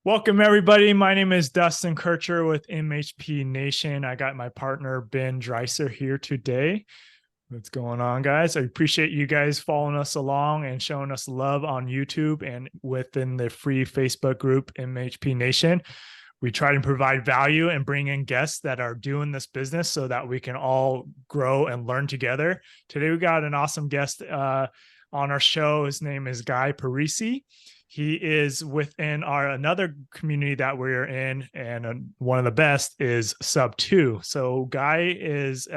Welcome, everybody. My name is Dustin Kircher with MHP Nation. I got my partner, Ben Dreiser, here today. What's going on, guys? I appreciate you guys following us along and showing us love on YouTube and within the free Facebook group, MHP Nation. We try to provide value and bring in guests that are doing this business so that we can all grow and learn together. Today, we got an awesome guest on our show. His name is Guy Parisi. He is within our another community that we're in, and one of the best is Sub 2. So Guy is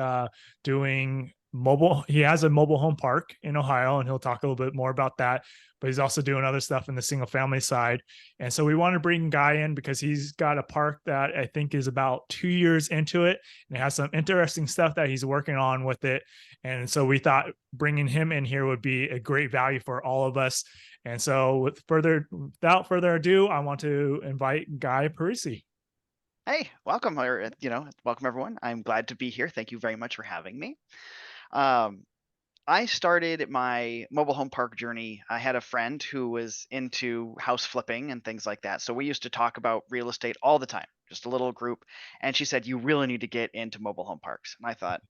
doing mobile. He has a mobile home park in Ohio, and he'll talk a little bit more about that. But he's also doing other stuff in the single family side. And so we want to bring Guy in because he's got a park that I think is about 2 years into it, and it has some interesting stuff that he's working on with it. And so we thought bringing him in here would be a great value for all of us. And so without further ado, I want to invite Guy Parisi. Hey, welcome, welcome everyone. I'm glad to be here. Thank you very much for having me. I started my mobile home park journey. I had a friend who was into house flipping and things like that. So we used to talk about real estate all the time, just a little group. And she said, "You really need to get into mobile home parks." And I thought,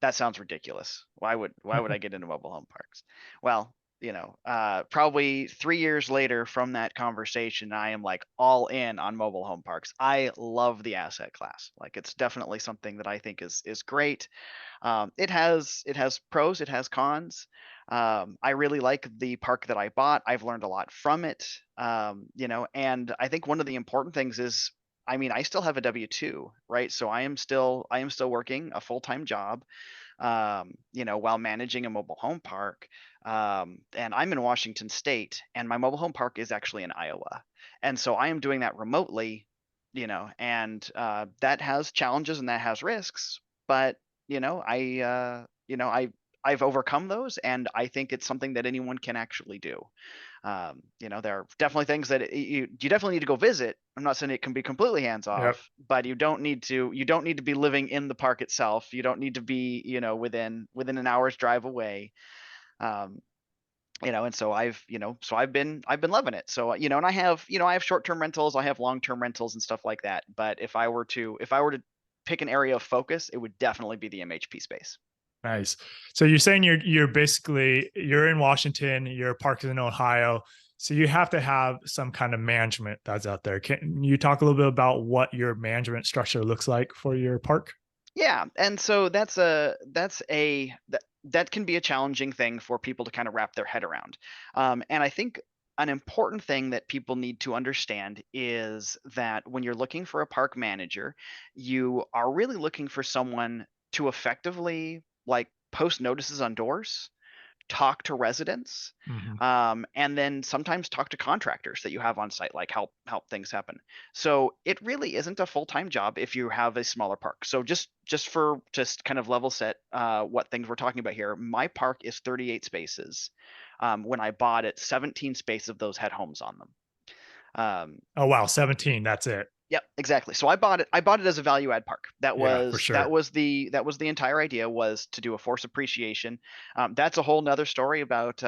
that sounds ridiculous. Why would I get into mobile home parks? Well, probably 3 years later from that conversation, I am like all in on mobile home parks. I love the asset class. Like, it's definitely something that I think is great. It has pros, it has cons. I really like the park that I bought. I've learned a lot from it. And I think one of the important things is, I mean, I still have a W-2, right? So I am still working a full-time job, while managing a mobile home park. And I'm in Washington State, and my mobile home park is actually in Iowa. And so I am doing that remotely, and that has challenges and that has risks. But I've overcome those, and I think it's something that anyone can actually do. There are definitely things that you definitely need to go visit. I'm not saying it can be completely hands Yep. off, but you don't need to be living in the park itself. You don't need to be, within an hour's drive away. Um, and so I've been loving it. So, and I have short-term rentals, I have long-term rentals and stuff like that. But if I were to pick an area of focus, it would definitely be the MHP space. Nice. So you're saying you're basically you're in Washington, your park is in Ohio. So you have to have some kind of management that's out there. Can you talk a little bit about what your management structure looks like for your park? Yeah, and so that can be a challenging thing for people to kind of wrap their head around. And I think an important thing that people need to understand is that when you're looking for a park manager, you are really looking for someone to effectively, like, post notices on doors, talk to residents, Mm-hmm. and then sometimes talk to contractors that you have on site, like help things happen. So it really isn't a full-time job if you have a smaller park. So just kind of level set what things we're talking about here. My park is 38 spaces. When I bought it, 17 spaces of those had homes on them. Oh wow, 17. That's it. Yep, exactly. So I bought it as a value add park. That Yeah, for was that sure. was the that was the entire idea, was to do a force appreciation. That's a whole nother story about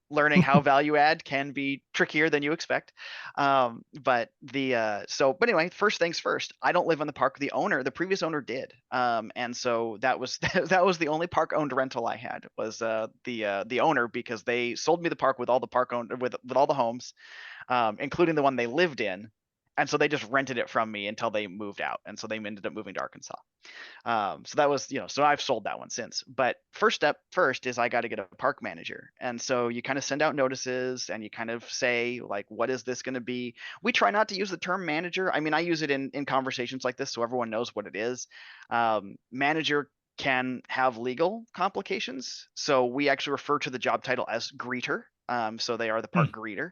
learning how value add can be trickier than you expect. But anyway, first things first. I don't live in the park. The previous owner did, and so that was that was the only park owned rental I had, was the owner, because they sold me the park with all the park owned with all the homes, including the one they lived in. And so they just rented it from me until they moved out, and so they ended up moving to Arkansas. So that was, so I've sold that one since. But first step first is I got to get a park manager. And so you kind of send out notices and you kind of say, like, what is this going to be? We try not to use the term manager. I mean, I use it in conversations like this so everyone knows what it is. Manager can have legal complications. So we actually refer to the job title as greeter. So they are the park greeter.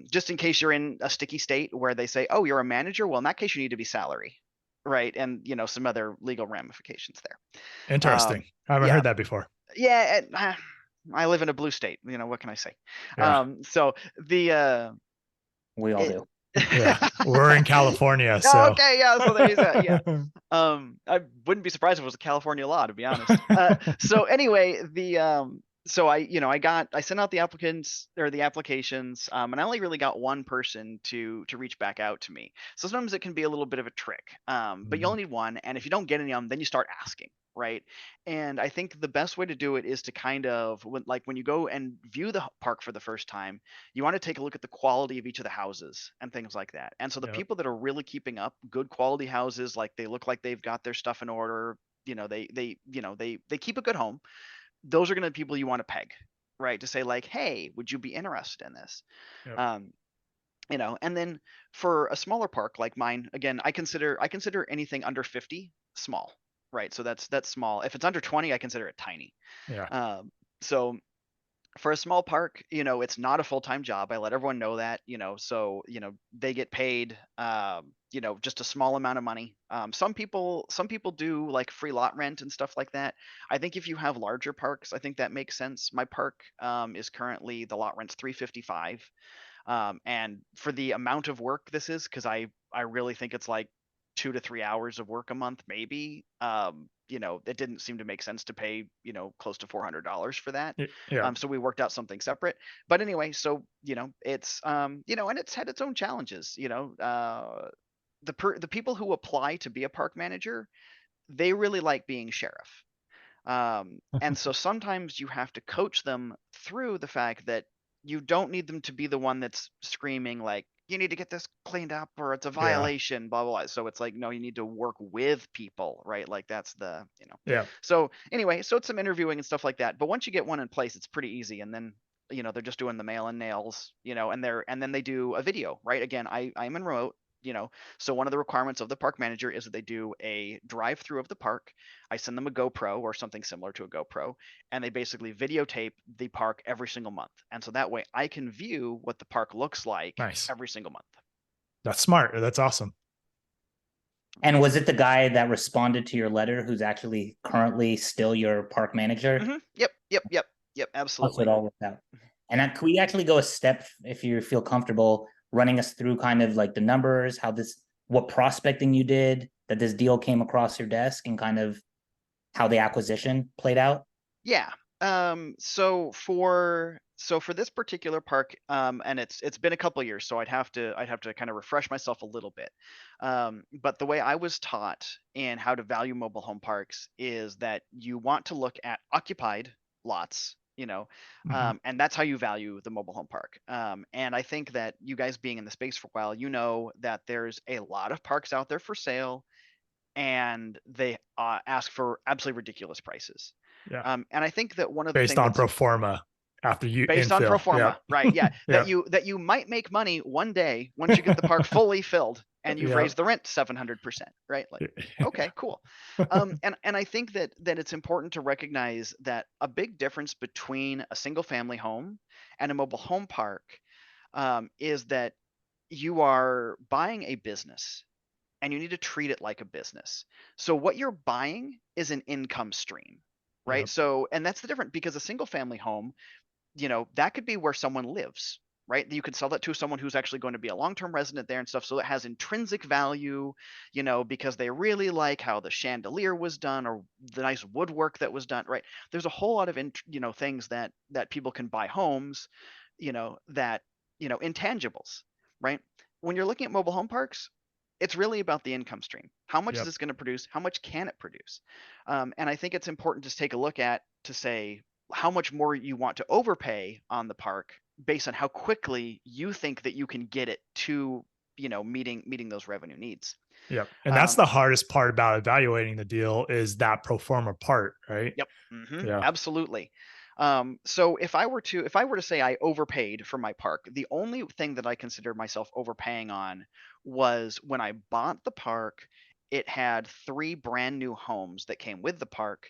Just in case you're in a sticky state where they say, "Oh, you're a manager." Well, in that case, you need to be salary, right? And some other legal ramifications there. Interesting. I haven't Yeah, heard that before. yeah. I live in a blue state. What can I say? Yeah. So the We all it, do. Yeah. We're in California, so okay, yeah. So there you go. Yeah. I wouldn't be surprised if it was a California law, to be honest. So anyway, so I sent out the applicants or the applications, and I only really got one person to reach back out to me. So sometimes it can be a little bit of a trick, but you Mhm. only need one, and if you don't get any of them, then you start asking, right? And I think the best way to do it is to kind of when you go and view the park for the first time, you want to take a look at the quality of each of the houses and things like that. And so the Yep. people that are really keeping up good quality houses, like they look like they've got their stuff in order, they keep a good home, those are going to be people you want to peg, right? To say like, hey, would you be interested in this? Yep. Um, and then for a smaller park like mine, again, I consider anything under 50 small, right? So that's small. If it's under 20, I consider it tiny. Yeah. So for a small park, it's not a full-time job. I let everyone know that, so, they get paid, just a small amount of money. Some people do like free lot rent and stuff like that. I think if you have larger parks, I think that makes sense. My park, is currently the lot rent's 355. And for the amount of work this is, because I really think it's like 2 to 3 hours of work a month, maybe. It didn't seem to make sense to pay close to $400 for that. Yeah. So we worked out something separate. But anyway, so and it's had its own challenges. The people who apply to be a park manager, they really like being sheriff. And so sometimes you have to coach them through the fact that you don't need them to be the one that's screaming like, you need to get this cleaned up or it's a Yeah. violation, blah, blah, blah. So it's like, no, you need to work with people, right? Like that's the. Yeah. So anyway, so it's some interviewing and stuff like that. But once you get one in place, it's pretty easy. And then, they're just doing the mail and nails, and then they do a video, right? Again, I'm in remote, so one of the requirements of the park manager is that they do a drive through of the park. I send them a GoPro or something similar to a GoPro, and they basically videotape the park every single month. And so that way I can view what the park looks like Nice. every single month. That's smart. That's awesome. And was it the guy that responded to your letter who's actually currently still your park manager? Yep, yep, yep, yep, Also, it absolutely. all worked out. And can we actually go a step, if you feel comfortable, running us through kind of like the numbers, what prospecting you did, that this deal came across your desk, and kind of how the acquisition played out? Yeah. So for this particular park, and it's been a couple years, so I'd have to kind of refresh myself a little bit. But the way I was taught in how to value mobile home parks is that you want to look at occupied lots, Mhm. and that's how you value the mobile home park. And I think that you guys being in the space for a while, you know that there's a lot of parks out there for sale and they ask for absolutely ridiculous prices. Yeah. And I think that one of the Based things on that's pro forma after you based on pro infill. Yeah. forma, right? Yeah, that Yeah. you might make money one day once you get the park fully filled and you've Yeah. raised the rent 700%, right? Like, okay, cool. And I think that it's important to recognize that a big difference between a single family home and a mobile home park, is that you are buying a business and you need to treat it like a business. So what you're buying is an income stream, right? Yep. So, and that's the difference because a single family home, that could be where someone lives, right? You could sell that to someone who's actually going to be a long-term resident there and stuff. So it has intrinsic value, because they really like how the chandelier was done or the nice woodwork that was done, right? There's a whole lot of, things that people can buy homes, that, intangibles, right? When you're looking at mobile home parks, it's really about the income stream. How much is Yep. this going to produce? How much can it produce? And I think it's important to take a look at to say how much more you want to overpay on the park based on how quickly you think that you can get it to meeting those revenue needs. Yep. And that's Um, the hardest part about evaluating the deal is that pro forma part, right? Yep. Yeah. Absolutely. So if I were to say I overpaid for my park, the only thing that I consider myself overpaying on was when I bought the park. It had three brand new homes that came with the park,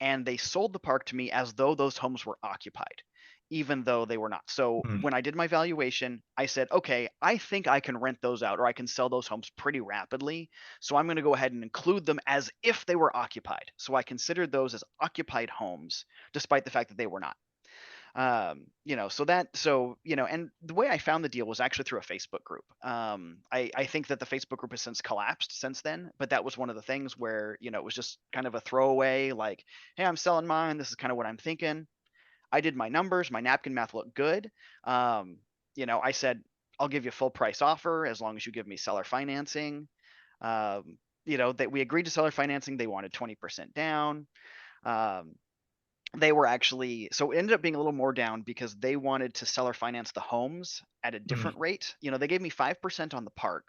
and they sold the park to me as though those homes were occupied, even though they were not. So Mm. when I did my valuation, I said, okay, I think I can rent those out or I can sell those homes pretty rapidly. So I'm going to go ahead and include them as if they were occupied. So I considered those as occupied homes, despite the fact that they were not. And the way I found the deal was actually through a Facebook group. I think that the Facebook group has since collapsed since then, but that was one of the things where, it was just kind of a throwaway, like, hey, I'm selling mine. This is kind of what I'm thinking. I did my numbers, my napkin math looked good. I said, I'll give you a full price offer as long as you give me seller financing. That we agreed to seller financing. They wanted 20% down. They were actually, so it ended up being a little more down because they wanted to seller finance the homes at a different rate. They gave me 5% on the park,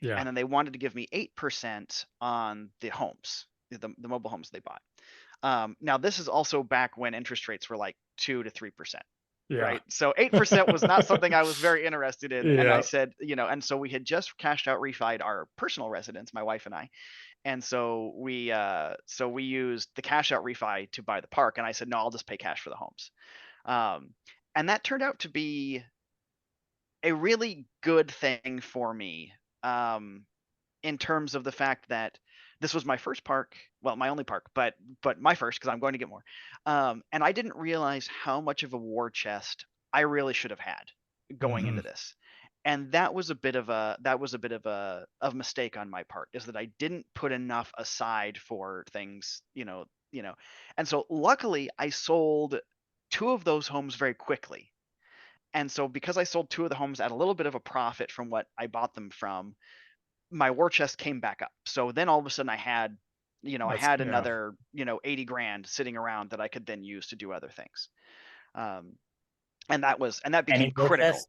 Yeah. and then they wanted to give me 8% on the homes, the mobile homes they bought. Now this is also back when interest rates were like 2 to 3%. Yeah. Right. So 8% was not something I was very interested in. And I Yeah. said, and so we had just cashed out, refied our personal residence, my wife and I. And so we used the cash out refi to buy the park. And I said, no, I'll just pay cash for the homes. And that turned out to be a really good thing for me. In terms of the fact that this was my first park, well, my only park, but my first, because I'm going to get more. And I didn't realize how much of a war chest I really should have had going into this. And that was a bit of a mistake on my part, is that I didn't put enough aside for things, And so luckily I sold 2 of those homes very quickly. And so because I sold 2 of the homes at a little bit of a profit from what I bought them from, my war chest came back up. So then all of a sudden I had, another, 80 grand sitting around that I could then use to do other things. And that became Any war critical. chest?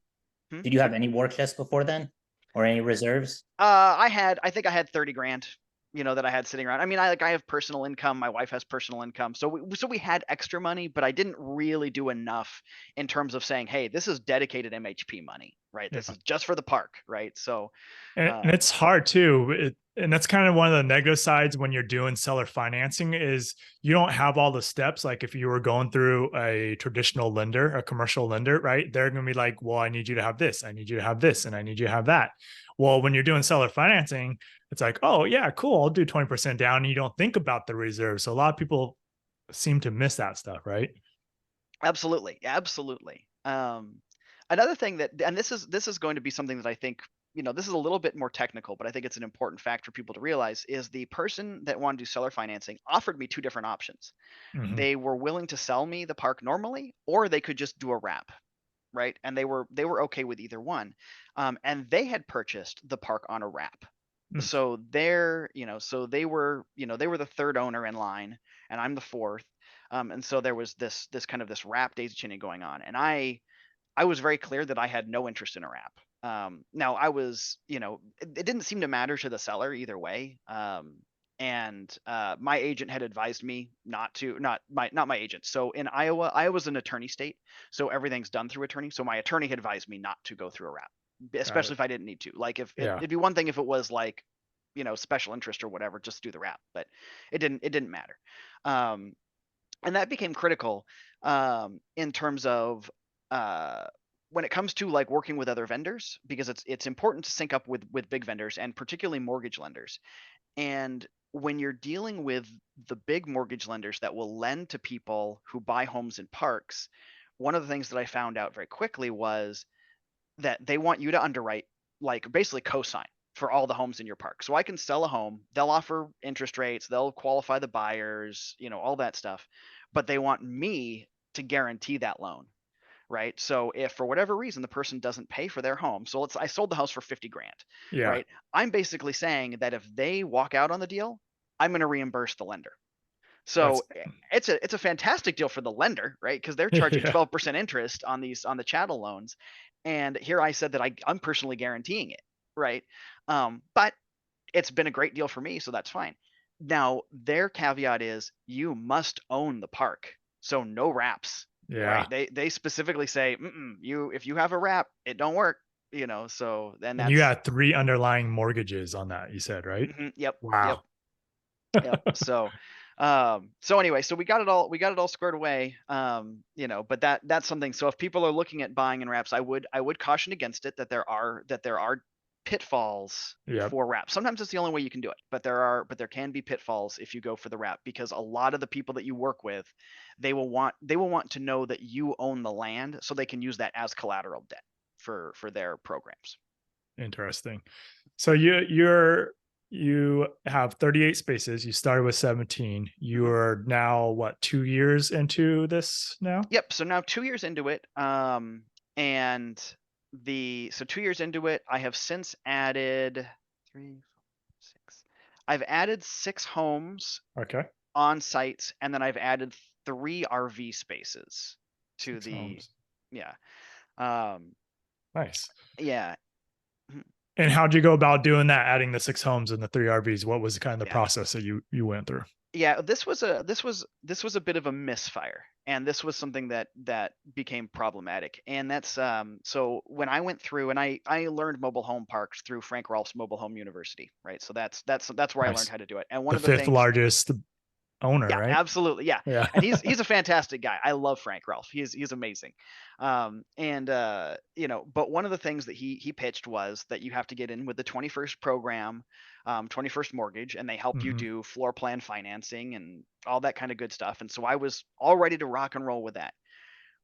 Did you have any war chest before then, or any reserves? I think I had 30 grand, that I had sitting around. I mean, I have personal income. My wife has personal income. So we had extra money, but I didn't really do enough in terms of saying, hey, this is dedicated MHP money, right? This is just for the park, right? So, and it's hard too. And that's kind of one of the negative sides when you're doing seller financing is you don't have all the steps. Like if you were going through a traditional lender, a commercial lender, right? They're going to be like, well, I need you to have this. I need you to have this. And I need you to have that. Well, when you're doing seller financing, it's like, oh yeah, cool. I'll do 20% down. And you don't think about the reserves. So a lot of people seem to miss that stuff, right? absolutely. Absolutely. Another thing and this is going to be something that I think, this is a little bit more technical, but I think it's an important fact for people to realize, is the person that wanted to do seller financing offered me 2 different options. They were willing to sell me the park normally, or they could just do a wrap, right? And they were okay with either one. And they had purchased the park on a wrap. So they were, they were the 3rd owner in line, and I'm the 4th. And so there was this kind of this wrap daisy chaining going on, and I was very clear that I had no interest in a wrap. Now I was, it didn't seem to matter to the seller either way. And my agent had advised me not my agent. So in Iowa's an attorney state, so everything's done through attorney. So my attorney had advised me not to go through a wrap, especially if I didn't need to. Like if it'd be one thing if it was like, special interest or whatever, just do the wrap, but it didn't matter. And that became critical in terms of when it comes to like working with other vendors, because it's important to sync up with big vendors, and particularly mortgage lenders. And when you're dealing with the big mortgage lenders that will lend to people who buy homes in parks, one of the things that I found out very quickly was that they want you to underwrite, like basically cosign for all the homes in your park. So I can sell a home, they'll offer interest rates, they'll qualify the buyers, all that stuff, but they want me to guarantee that loan. Right. So if for whatever reason the person doesn't pay for their home, so I sold the house for 50 grand, Yeah. right? I'm basically saying that if they walk out on the deal, I'm going to reimburse the lender. So it's a fantastic deal for the lender, right? Because they're charging 12% interest on the chattel loans. And here I said that I'm personally guaranteeing it, right? But it's been a great deal for me, so that's fine. Now their caveat is you must own the park, so no wraps. Yeah. Right. They specifically say, if you have a wrap, it don't work, so then And you got 3 underlying mortgages on that, you said, right? Yep. Wow. Yep. So anyway, so we got it all squared away. But that's something. So if people are looking at buying in wraps, I would caution against it, that there are pitfalls for wrap. Sometimes it's the only way you can do it, but there can be pitfalls if you go for the wrap, because a lot of the people that you work with, they will want to know that you own the land, so they can use that as collateral debt for their programs. Interesting. So you're you have 38 spaces. You started with 17. You are now what, 2 years into this now? Yep. So now 2 years into it, and so 2 years into it, I have since added 3, 4, 6. I've added 6 homes Okay. on sites, and then I've added 3 RV spaces to 6 the homes. yeah. Um, Nice. yeah. Mhm. And how'd you go about doing that, adding the 6 homes and the 3 RVs? What was kind of the Yeah. process that you went through? Yeah, this was a bit of a misfire, and this was something that became problematic. And that's so when I went through and I learned mobile home parks through Frank Rolf's Mobile Home University, right? So that's where I learned Nice. how to do it. And one The of the 5th things, largest owner, yeah, right? absolutely, yeah. Yeah. And he's a fantastic guy. I love Frank Rolf. He's amazing. And but one of the things that he pitched was that you have to get in with the 21st program, 21st mortgage, and they help you Mhm. do floor plan financing and all that kind of good stuff. And so I was all ready to rock and roll with that.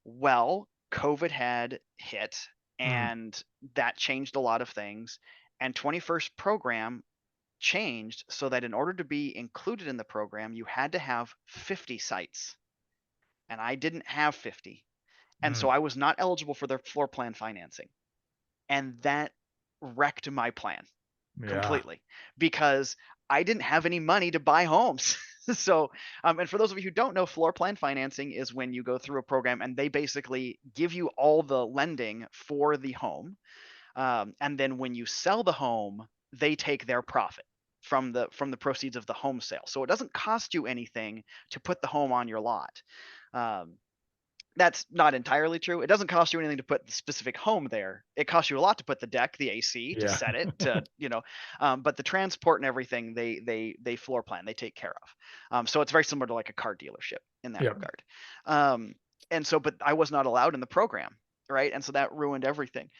Well, COVID had hit, Mm. and that changed a lot of things. And 21st program changed so that in order to be included in the program, you had to have 50 sites. And I didn't have 50. And so Mm. I was not eligible for their floor plan financing. And that wrecked my plan Yeah. completely because I didn't have any money to buy homes. So, and for those of you who don't know, floor plan financing is when you go through a program and they basically give you all the lending for the home. And then when you sell the home, they take their profit from the proceeds of the home sale. So it doesn't cost you anything to put the home on your lot. Um, that's not entirely true. It doesn't cost you anything to put the specific home there. It costs you a lot to put the deck, the AC, to Yeah. set it, but the transport and everything they floor plan, they take care of. So it's very similar to like a car dealership in that Yep. regard. And so, but I was not allowed in the program, right? And so that ruined everything.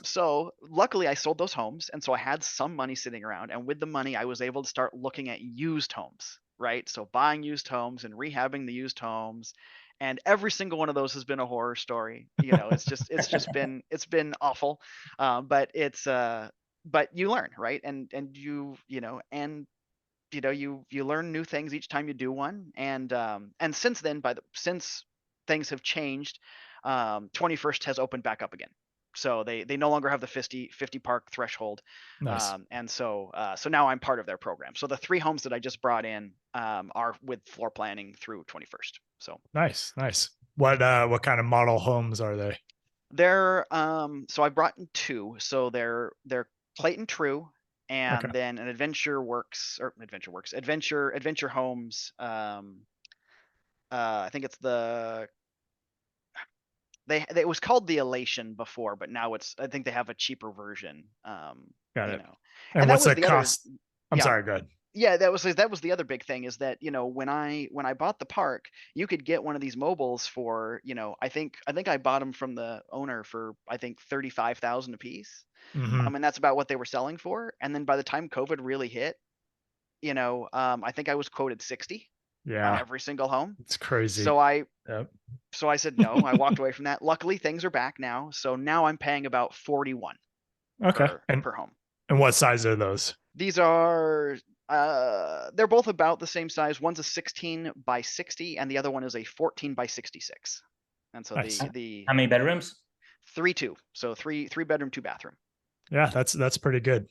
So luckily I sold those homes, and so I had some money sitting around, and with the money I was able to start looking at used homes, right? So buying used homes and rehabbing the used homes, and every single one of those has been a horror story. It's been awful. But you learn, right? And you learn new things each time you do one. And since then, since things have changed, 21st has opened back up again. So they no longer have the 50 park threshold. Nice. So now I'm part of their program. So the 3 homes that I just brought in are with floor planning through 21st. So Nice. Nice. What kind of model homes are they? so I brought in 2. So they're Clayton True, Okay. and then an Adventure Homes. I think it's it was called the Elation before, but now I think they have a cheaper version. Got You it. know, And and that what's was the the other. cost? I'm Yeah, sorry, go ahead. yeah, that was the other big thing, is that when I bought the park, you could get one of these mobiles for, I think I bought them from the owner for, I think, 35,000 a piece. Hmm. And that's about what they were selling for. And then by the time COVID really hit, I think I was quoted 60 on Yeah, every single home. it's crazy. So I Yep. so I said no. I walked away from that. Luckily, things are back now. So now I'm paying about 41 Okay. per home. And what size are those? These are they're both about the same size. One's a 16 by 60 and the other one is a 14 by 66. And so Nice. the How many bedrooms? 3-2. So three bedroom, 2 bathroom. Yeah, that's pretty good.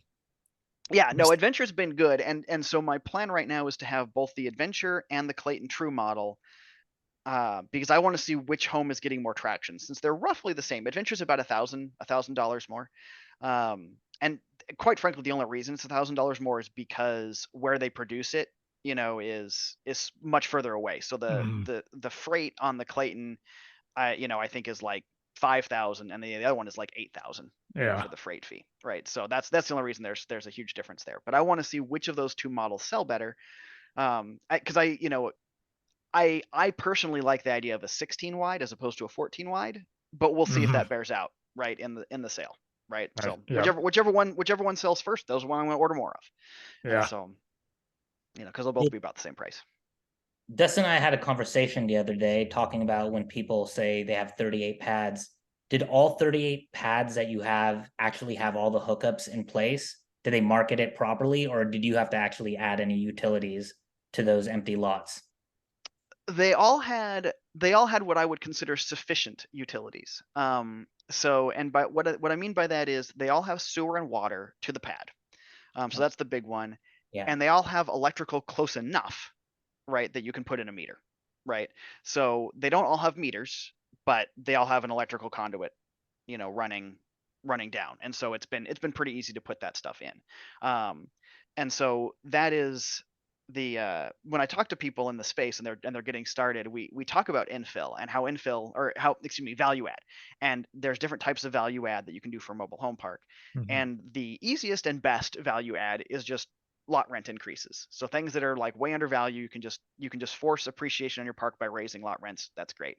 Yeah, no, Just- Adventure's been good. And so my plan right now is to have both the Adventure and the Clayton True model, because I want to see which home is getting more traction, since they're roughly the same. Adventure's about $1,000 more. And quite frankly, the only reason it's $1,000 more is because where they produce it, is much further away. So the Mhm. the the freight on the Clayton, I think is like 5,000, and the other one is like 8,000, Yeah. for the freight fee, right? So that's the only reason there's a huge difference there. But I want to see which of those 2 models sell better, because I personally like the idea of a 16 wide as opposed to a 14 wide, but we'll see if Hmm. that bears out, right, in the sale, right? Nice. So Yep. whichever one sells first, those are one I'm going to order more of. And Yeah. so, because they'll both be about the same price. Dustin and I had a conversation the other day talking about when people say they have 38 pads. Did all 38 pads that you have actually have all the hookups in place? did they market it properly, or did you have to actually add any utilities to those empty lots? They all had what I would consider sufficient utilities. So, and by what I mean by that is they all have sewer and water to the pad. So that's the big one. Yeah. And they all have electrical close enough, right, that you can put in a meter, right? So they don't all have meters, but they all have an electrical conduit, running down. And so it's been pretty easy to put that stuff in. And so that is when I talk to people in the space and they're getting started, we talk about infill and how value add. And there's different types of value add that you can do for a mobile home park. Mhm. And the easiest and best value add is just lot rent increases. So things that are like way undervalued, you can just force appreciation on your park by raising lot rents. That's great.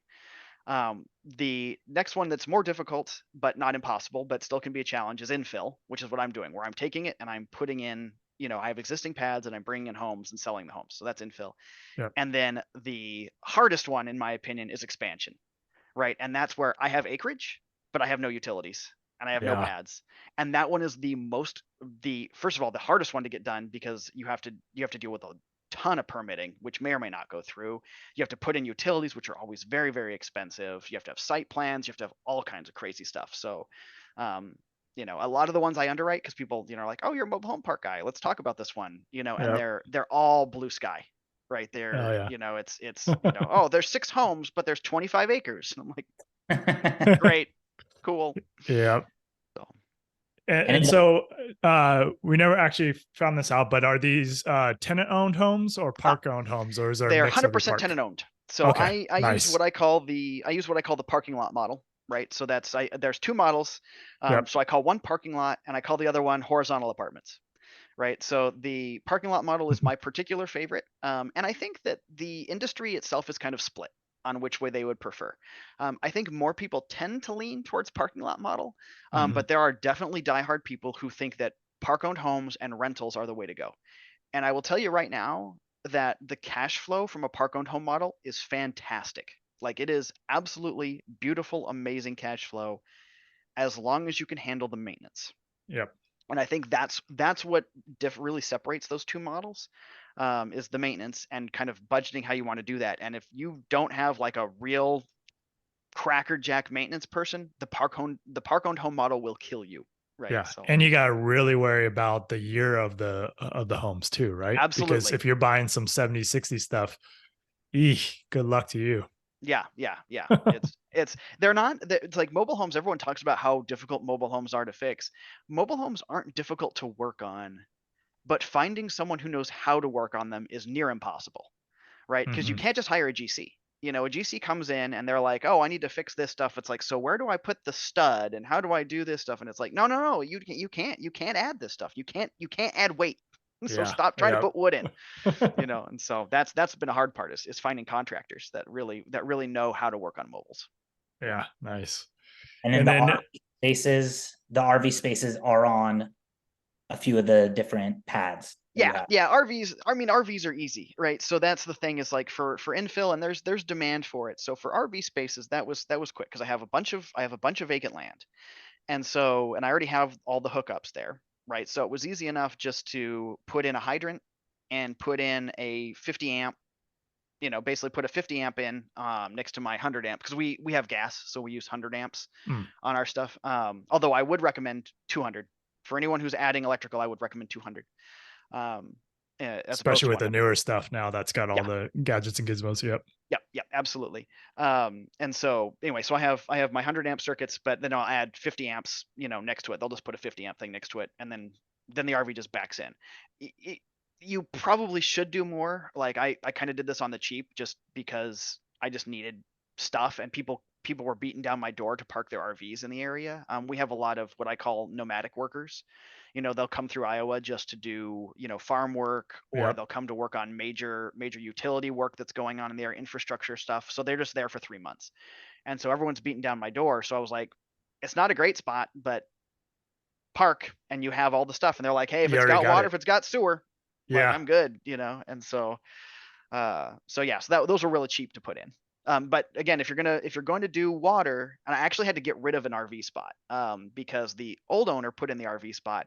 The next one that's more difficult, but not impossible, but still can be a challenge is infill, which is what I'm doing, where I'm taking it and I'm putting in, I have existing pads and I'm bringing in homes and selling the homes. So that's infill. Yep. And then the hardest one, in my opinion, is expansion, right? And that's where I have acreage, but I have no utilities and I have no Yeah. pads. And that one is first of all, the hardest one to get done because you have to deal with a ton of permitting, which may or may not go through. You have to put in utilities, which are always very, very expensive. You have to have site plans. You have to have all kinds of crazy stuff. So, a lot of the ones I underwrite because people, are like, "Oh, you're a mobile home park guy. Let's talk about this one." And Yep. they're all blue sky, right? Oh yeah. It's oh, there's 6 homes, but there's 25 acres. And I'm like, great, cool. Yeah. So And so we never actually found this out, but are these tenant owned homes or park owned homes, or is there a they're mix every 100% park? tenant owned. So Okay, I use nice. what I call the parking lot model, right? So there's 2 models. Yep. So I call one parking lot and I call the other one horizontal apartments, right? So the parking lot model is my particular favorite. And I think that the industry itself is kind of split on which way they would prefer. I think more people tend to lean towards parking lot model, Mhm. but there are definitely diehard people who think that park owned homes and rentals are the way to go. And I will tell you right now that the cash flow from a park owned home model is fantastic. Like it is absolutely beautiful, amazing cash flow as long as you can handle the maintenance. Yep. And I think that's what really separates those 2 models, is the maintenance and kind of budgeting how you want to do that. And if you don't have like a real crackerjack maintenance person, the park owned home model will kill you, right? Yeah. So And you gotta really worry about the year of the homes too, right? Because absolutely. if you're buying some 70, 60 stuff, good luck to you. Yeah. It's like mobile homes. Everyone talks about how difficult mobile homes are to fix. Mobile homes aren't difficult to work on, but finding someone who knows how to work on them is near impossible, right? Because you Mhm. can't just hire a GC. A GC comes in and they're like, "Oh, I need to fix this stuff." It's like, "So where do I put the stud and how do I do this stuff?" And it's like, "No, no, no, you can't add this stuff. You can't add weight. So Yeah. stop trying to Yep. put wood in." And so that's been a hard part is finding contractors that really know how to work on mobiles. Yeah, nice. And then And then the RV spaces are on a few of the different pads that you Yeah, have. yeah, RVs. I mean, RVs are easy, right? So that's the thing is like for infill, and there's demand for it. So for RV spaces, that was quick because I have a bunch of vacant land, and I already have all the hookups there, right? So it was easy enough just to put in a hydrant and put in a 50 amp. Basically put a 50 amp in next to my 100 amp because we have gas, so we use 100 amps mm, on our stuff. Although I would recommend 200 for anyone who's adding electrical. I would recommend 200. Um, as opposed especially to with the 100. newer stuff now that's got all Yeah, the gadgets and gizmos. Yep. yeah, absolutely. And so anyway, so I have my 100 amp circuits, but then I'll add 50 amps, next to it. They'll just put a 50 amp thing next to it, and then the RV just backs in. You probably should do more. Like I kind of did this on the cheap just because I just needed stuff, and people were beating down my door to park their RVs in the area. We have a lot of what I call nomadic workers. They'll come through Iowa just to do, farm work, or Yep. they'll come to work on major utility work that's going on in their infrastructure stuff. So they're just there for 3 months. And so everyone's beating down my door. So I was like, it's not a great spot, but park and you have all the stuff. And they're like, hey, if You it's already got got water, it. if it's got sewer, like Yeah. I'm good. And so yeah, so those were really cheap to put in. But again, if you're going to do water, and I actually had to get rid of an RV spot because the old owner put in the RV spot,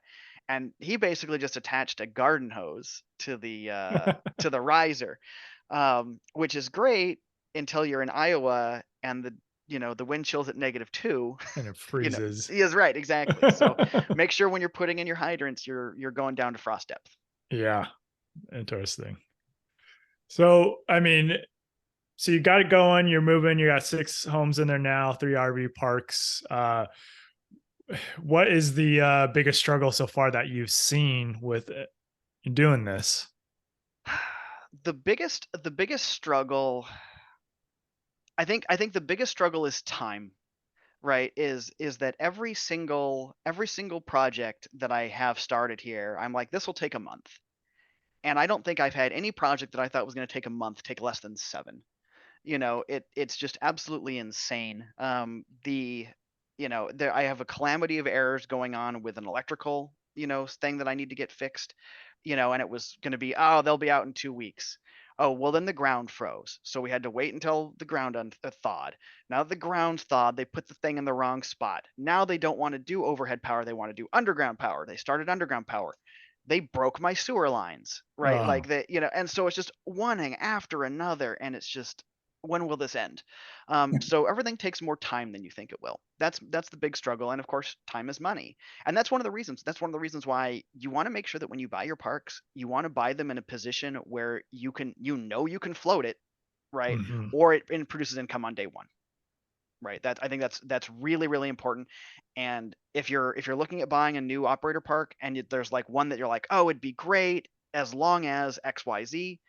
and he basically just attached a garden hose to the riser, which is great until you're in Iowa and the wind chill's at -2. And it you know freezes. Yes, right, exactly. So make sure when you're putting in your hydrants, you're going down to frost depth. Yeah, interesting. So, I mean, so you got it going, you're moving, you got 6 homes in there now, 3 RV parks. What is the biggest struggle so far that you've seen with it, doing this? The biggest struggle, I think the biggest struggle is time, right? Is that every single project that I have started here, I'm like, this will take a month. And I don't think I've had any project that I thought was going to take a month take less than 7. It's just absolutely insane. There I have a calamity of errors going on with an electrical, thing that I need to get fixed, and it was going to be, oh, they'll be out in 2 weeks. Oh, well, then the ground froze. So we had to wait until the ground thawed. Now that the ground's thawed, they put the thing in the wrong spot. Now they don't want to do overhead power. They want to do underground power. They started underground power. They broke my sewer lines, right? Oh, Like and so it's just one thing after another. And it's just, when will this end? So everything takes more time than you think it will. That's the big struggle, and of course, time is money, and that's one of the reasons. That's one of the reasons why you want to make sure that when you buy your parks, you want to buy them in a position where you can float it, right, mhm, or it produces income on day one, right. I think that's really really important. And if you're looking at buying a new operator park and there's like one that you're like, oh, it'd be great as long as XYZ.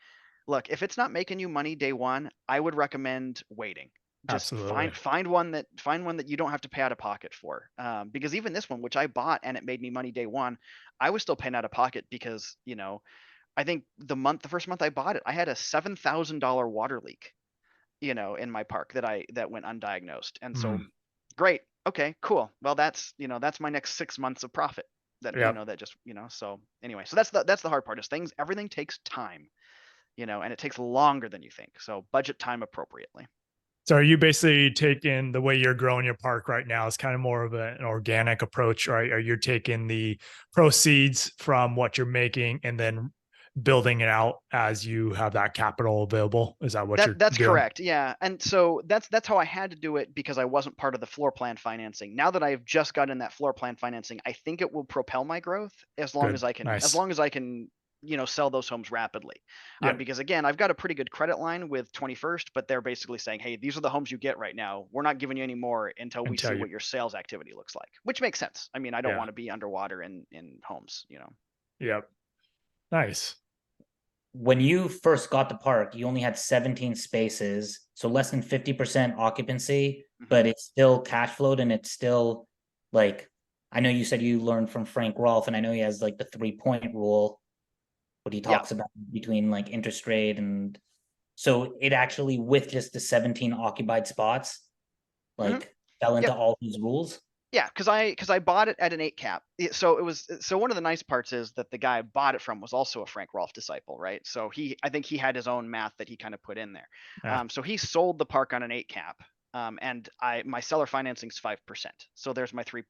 Look, if it's not making you money day one, I would recommend waiting. Just absolutely. find one that you don't have to pay out of pocket for. Because even this one, which I bought and it made me money day one, I was still paying out of pocket because I think the first month I bought it, I had a $7,000 water leak, in my park that went undiagnosed. And so, Mm, great, okay, cool. Well, that's my next 6 months of profit. That yep. that just So anyway, so that's the hard part is everything takes time, and it takes longer than you think. So budget time appropriately. So are you basically taking the way you're growing your park right now is kind of more of an organic approach, right? Are you taking the proceeds from what you're making and then building it out as you have that capital available? Is that what you're That's doing? correct. Yeah. And so that's how I had to do it because I wasn't part of the floor plan financing. Now that I've just gotten that floor plan financing, I think it will propel my growth as long Good. as I can as Nice. long as I can sell those homes rapidly. Yep. Because again, I've got a pretty good credit line with 21st, but they're basically saying, hey, these are the homes you get right now. We're not giving you any more until we Until see you, what your sales activity looks like, which makes sense. I mean, I don't yeah. want to be underwater in homes. Yep. Nice. When you first got the park, you only had 17 spaces, so less than 50% occupancy, Hmm. but it's still cash flowed and it's still like, I know you said you learned from Frank Rolfe, and I know he has like the 3-point rule, what he Yeah. talks about between like interest rate and so it actually with just the 17 occupied spots, Hmm. like fell into Yep. all these rules. Yeah, because I bought it at an 8 cap. So one of the nice parts is that the guy I bought it from was also a Frank Rolfe disciple, right? So I think he had his own math that he kind of put in there. Yeah. So he sold the park on an 8 cap, and my seller financing is 5%. So there's my 3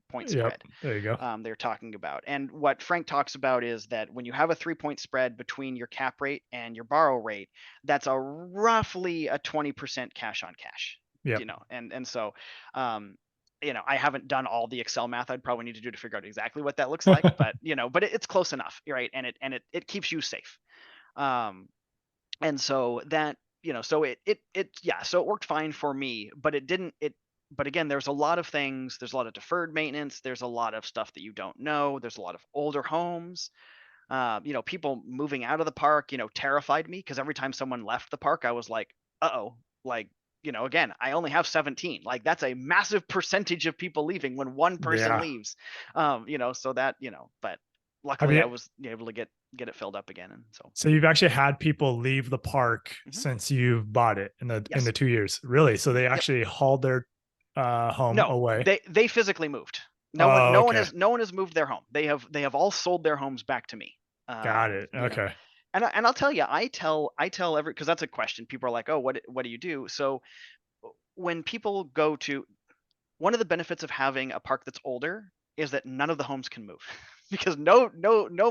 point Yep. spread. There you go. They're talking about, and what Frank talks about is that when you have a 3 point spread between your cap rate and your borrow rate, that's a roughly a 20% cash on cash. Yep. And so I haven't done all the Excel math I'd probably need to do to figure out exactly what that looks like, but it's close enough, right? And it keeps you safe. Um, and so that so so it worked fine for me, but it didn't. But again, there's a lot of things. There's a lot of deferred maintenance. There's a lot of stuff that you don't know. There's a lot of older homes. People moving out of the park, terrified me because every time someone left the park, I was like, uh-oh, like, again, I only have 17. Like that's a massive percentage of people leaving when one person Yeah. leaves. So that, but Have luckily I you, was able to get it filled up again. And so, so you've actually had people leave the park mhm. since you've bought it in the Yes. 2 years. Really? So they Yep. actually hauled their home No, away. they physically moved. No one Oh, no one okay. has no one has moved their home. They have all sold their homes back to me. Got it. You know, Okay. and I'll tell you, I tell every because that's a question. People are like, "Oh, what do you do?" So when people go to one of the benefits of having a park that's older is that none of the homes can move. because no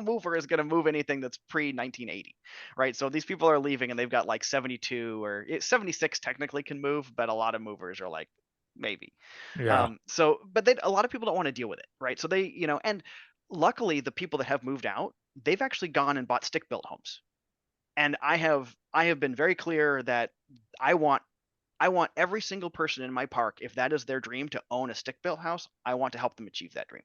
mover is going to move anything that's pre 1980, right? So these people are leaving and they've got like 72 or 76 technically can move, but a lot of movers are like maybe. Yeah. So, but a lot of people don't want to deal with it, right? So they, and luckily the people that have moved out, they've actually gone and bought stick built homes. And I have been very clear that I want every single person in my park, if that is their dream to own a stick built house, I want to help them achieve that dream.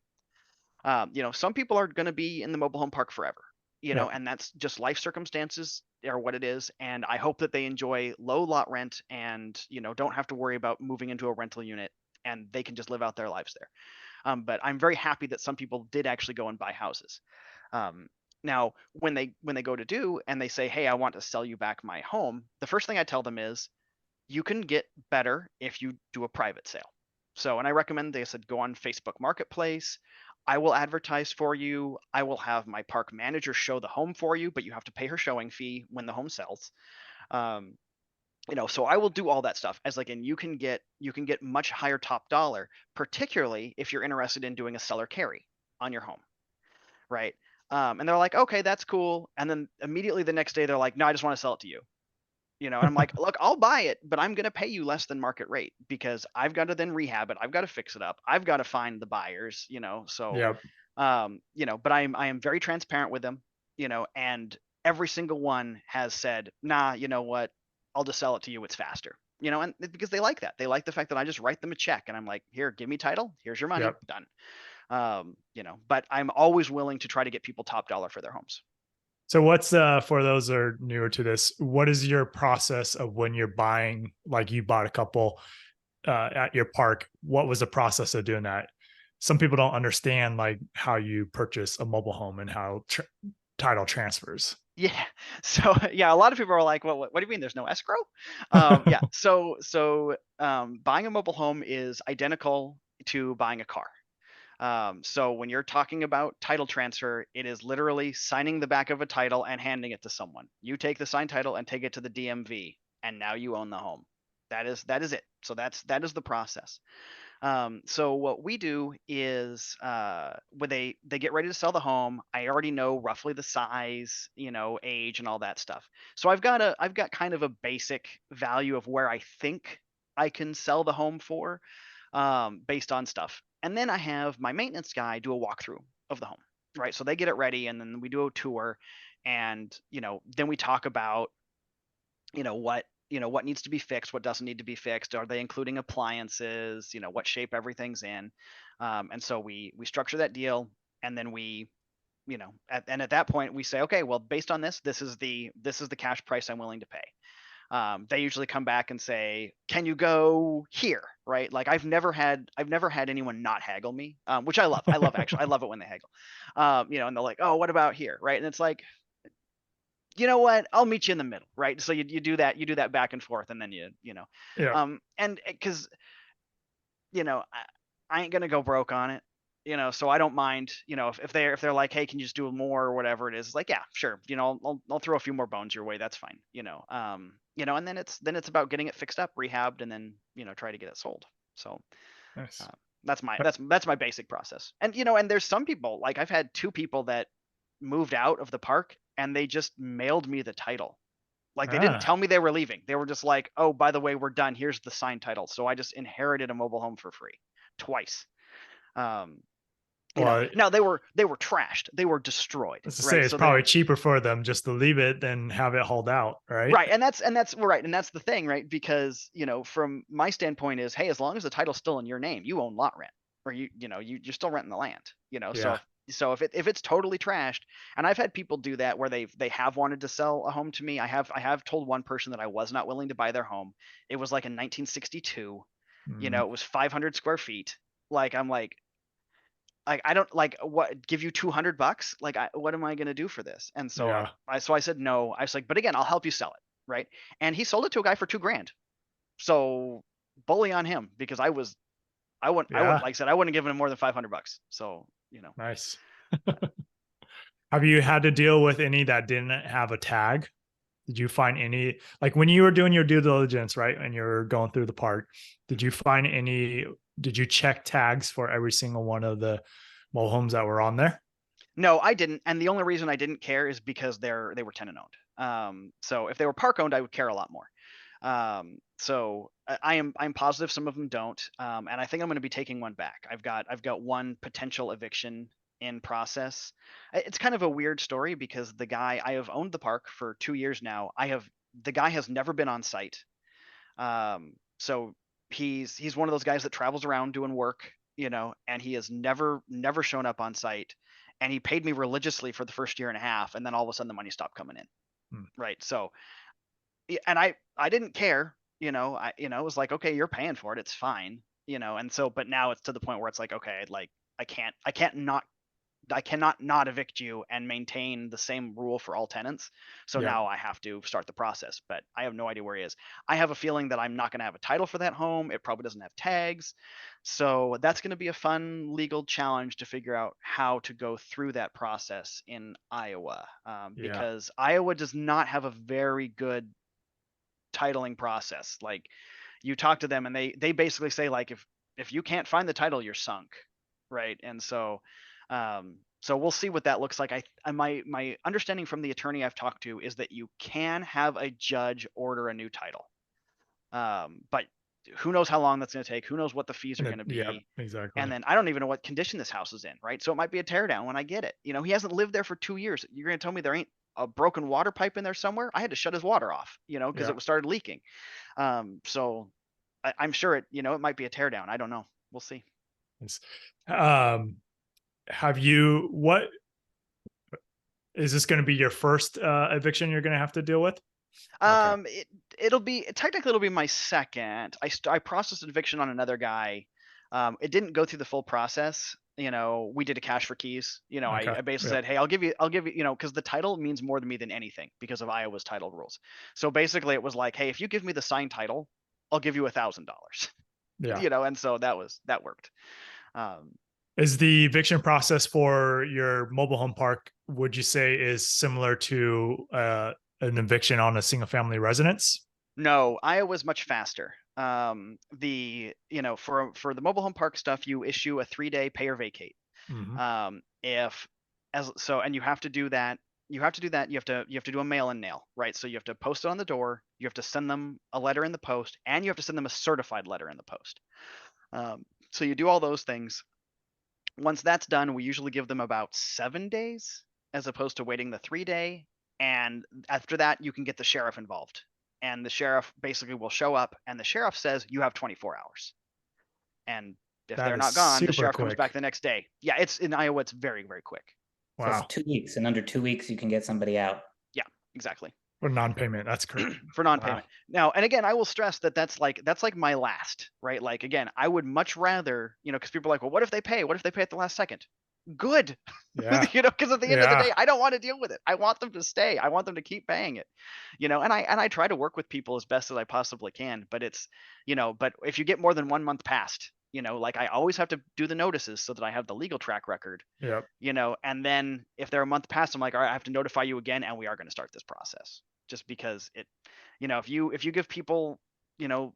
Some people are going to be in the mobile home park forever, Yeah. and that's just life circumstances are what it is. And I hope that they enjoy low lot rent and, don't have to worry about moving into a rental unit and they can just live out their lives there. But I'm very happy that some people did actually go and buy houses. Now, when they go to do and they say, "Hey, I want to sell you back my home," the first thing I tell them is, "You can get better if you do a private sale." So, and I recommend they said go on Facebook Marketplace. I will advertise for you. I will have my park manager show the home for you, but you have to pay her showing fee when the home sells. Um, so I will do all that stuff as like, and you can get much higher top dollar, particularly if you're interested in doing a seller carry on your home, right? And they're like, okay, that's cool. And then immediately the next day they're like, no, I just want to sell it to you. And I'm like, look, I'll buy it, but I'm going to pay you less than market rate because I've got to then rehab it. I've got to fix it up. I've got to find the buyers, so, Yeah. but I am very transparent with them, and every single one has said, nah, you know what? I'll just sell it to you. It's faster, and because they like that. They like the fact that I just write them a check and I'm like, here, give me title. Here's your money. Yep. Done. But I'm always willing to try to get people top dollar for their homes. So what's for those that are newer to this, what is your process of when you're buying, like you bought a couple at your park? What was the process of doing that? Some people don't understand like how you purchase a mobile home and how title transfers. Yeah. So yeah, a lot of people are like, well, what do you mean there's no escrow? Yeah. So buying a mobile home is identical to buying a car. So when you're talking about title transfer, it is literally signing the back of a title and handing it to someone. You take the signed title and take it to the DMV, and now you own the home. That is it. So that is the process. So what we do is when they get ready to sell the home, I already know roughly the size, age and all that stuff. So I've got kind of a basic value of where I think I can sell the home for, based on stuff. And then I have my maintenance guy do a walkthrough of the home, right? So they get it ready and then we do a tour and, then we talk about, what needs to be fixed, what doesn't need to be fixed. Are they including appliances? What shape everything's in. And so we structure that deal and then we, at that point we say, okay, well, based on this is the cash price I'm willing to pay. They usually come back and say, can you go here? Right. Like I've never had anyone not haggle me, which I love. Actually, I love it when they haggle, and they're like, oh, what about here? Right. And it's like, you know what? I'll meet you in the middle. Right. So you do that back and forth. And then Yeah. and because, I ain't going to go broke on it. So I don't mind, if they're like, hey, can you just do more or whatever it is? It's like, yeah, sure. I'll throw a few more bones your way. That's fine. And then it's about getting it fixed up, rehabbed, and then, try to get it sold. So Nice. that's my basic process. And, and there's some people, like I've had 2 people that moved out of the park and they just mailed me the title. Like they didn't tell me they were leaving. They were just like, oh, by the way, we're done. Here's the signed title. So I just inherited a mobile home for free twice. Well, now they were trashed. They were destroyed. let's Right. say it's So probably cheaper for them just to leave it than have it hauled out, right? right. And that's right. And that's the thing, right? Because, from my standpoint is, hey, as long as the title's still in your name, you own lot rent, or you're still renting the land, Yeah. So if it's totally trashed, and I've had people do that where they have wanted to sell a home to me. I have told one person that I was not willing to buy their home. It was like in 1962, Mm, it was 500 square feet. Like I'm like I don't like what give you $200. Like what am I going to do for this? And so yeah. I said no. I was like, but again, I'll help you sell it. Right. And he sold it to a guy for $2,000. So bully on him because I wouldn't, Yeah. like I said, I wouldn't have given him more than $500. So, Nice. Have you had to deal with any that didn't have a tag? Did you find any, like when you were doing your due diligence, right? And you're going through the park, did you find any, did you check tags for every single one of the mobile homes that were on there? No, I didn't, and the only reason I didn't care is because they were tenant owned. So if they were park owned, I would care a lot more. So I'm positive some of them don't, and I think I'm going to be taking one back. I've got one potential eviction in process. It's kind of a weird story because the guy, I have owned the park for 2 years now. The guy has never been on site. So he's one of those guys that travels around doing work, and he has never shown up on site. And he paid me religiously for the first year and a half, and then all of a sudden the money stopped coming in. Hmm. Right. So, and I didn't care, it was like, okay, you're paying for it, it's fine, and so, but now it's to the point where it's like, okay, like I cannot not evict you and maintain the same rule for all tenants. So Yeah. now I have to start the process, but I have no idea where he is. I have a feeling that I'm not going to have a title for that home. It probably doesn't have tags. So that's going to be a fun legal challenge to figure out how to go through that process in Iowa, Yeah. because Iowa does not have a very good titling process. Like, you talk to them and they basically say, like, if you can't find the title, you're sunk, right? And so so we'll see what that looks like. My understanding from the attorney I've talked to is that you can have a judge order a new title, but who knows how long that's going to take? Who knows what the fees are going to Yeah, be? exactly. And then I don't even know what condition this house is in, right? So it might be a teardown when I get it. He hasn't lived there for 2 years. You're going to tell me there ain't a broken water pipe in there somewhere? I had to shut his water off, because Yeah. it was started leaking. So I'm sure it might be a teardown. I don't know. We'll see. It's- what is this going to be your first eviction you're going to have to deal with? Okay. It'll be my second. I processed an eviction on another guy. It didn't go through the full process. We did a cash for keys. Okay. I basically Yep. said, hey, I'll give you, because the title means more to me than anything because of Iowa's title rules. So basically it was like, hey, if you give me the signed title, I'll give you $1,000. Yeah. And so that worked. Is the eviction process for your mobile home park, would you say, is similar to an eviction on a single family residence? No, Iowa's much faster. For the mobile home park stuff, you issue a 3-day pay or vacate. Hmm. If as so, and you have to do that. You have to do that. You have to do a mail-in nail, right? So you have to post it on the door. You have to send them a letter in the post, and you have to send them a certified letter in the post. So you do all those things. Once that's done, we usually give them about 7 days, as opposed to waiting the 3-day. And after that, you can get the sheriff involved, and the sheriff basically will show up, and the sheriff says you have 24 hours. And if That they're is not gone, the super sheriff comes back quick. the next day. Yeah, it's in Iowa. It's very, very quick. So it's Wow. 2 weeks, and under 2 weeks, you can get somebody out. Yeah, exactly. For non-payment. That's correct. For non-payment. Wow. Now, and again, I will stress that that's like my last, right? Like, again, I would much rather, because people are like, well, what if they pay? What if they pay at the last second? Good. Yeah. Because at the end of the Yeah. day, I don't want to deal with it. I want them to stay. I want them to keep paying it. And I try to work with people as best as I possibly can, but it's, but if you get more than 1 month past, like, I always have to do the notices so that I have the legal track record, Yep. and then if they're a month past, I'm like, all right, I have to notify you again, and we are going to start this process, just because if you give people,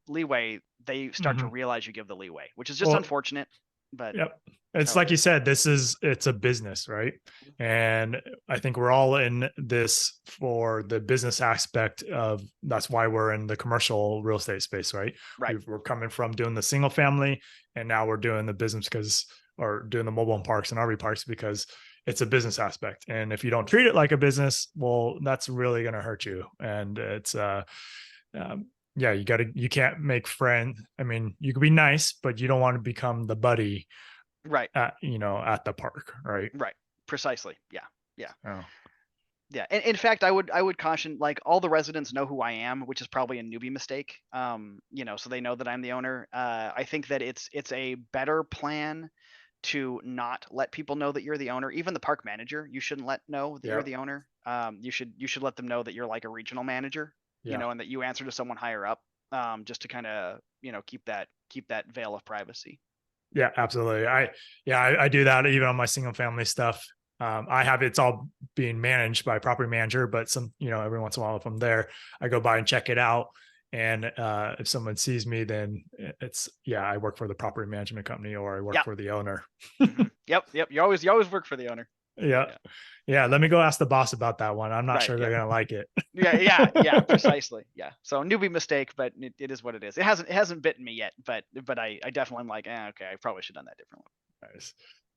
leeway, they start to Hmm. realize you give the leeway, which is just Well, unfortunate, but yep. that's It's how it like you is. said, it's a business, right? And I think we're all in this for the business aspect of, that's why we're in the commercial real estate space, right? Right. We're coming from doing the single family, and now we're doing the business or doing the mobile home parks and RV parks because it's a business aspect. And if you don't treat it like a business, well, that's really going to hurt you. And it's, um, yeah, you can't make friends. I mean, you can be nice, but you don't want to become the buddy Right. at the park, right? Right. Precisely. Yeah. Yeah. Oh, Yeah. And in fact, I would caution, like, all the residents know who I am, which is probably a newbie mistake. So they know that I'm the owner. I think that it's a better plan to not let people know that you're the owner. Even the park manager, you shouldn't let know that you're yeah, the owner. You should let them know that you're like a regional manager, yeah, and that you answer to someone higher up, just to kind of, keep that veil of privacy. yeah, absolutely. I do that even on my single family stuff. I have it's all being managed by a property manager, but every once in a while, if I'm there, I go by and check it out. And if someone sees me, then I work for the property management company or I work Yeah. for the owner. Yep. You always work for the owner. Yeah. Yeah. Let me go ask the boss about that one. I'm not Right, sure they're yeah. going to like it. Yeah, precisely. Yeah. So newbie mistake, but it is what it is. It hasn't bitten me yet, but I definitely am like, okay, I probably should have done that differently. Nice.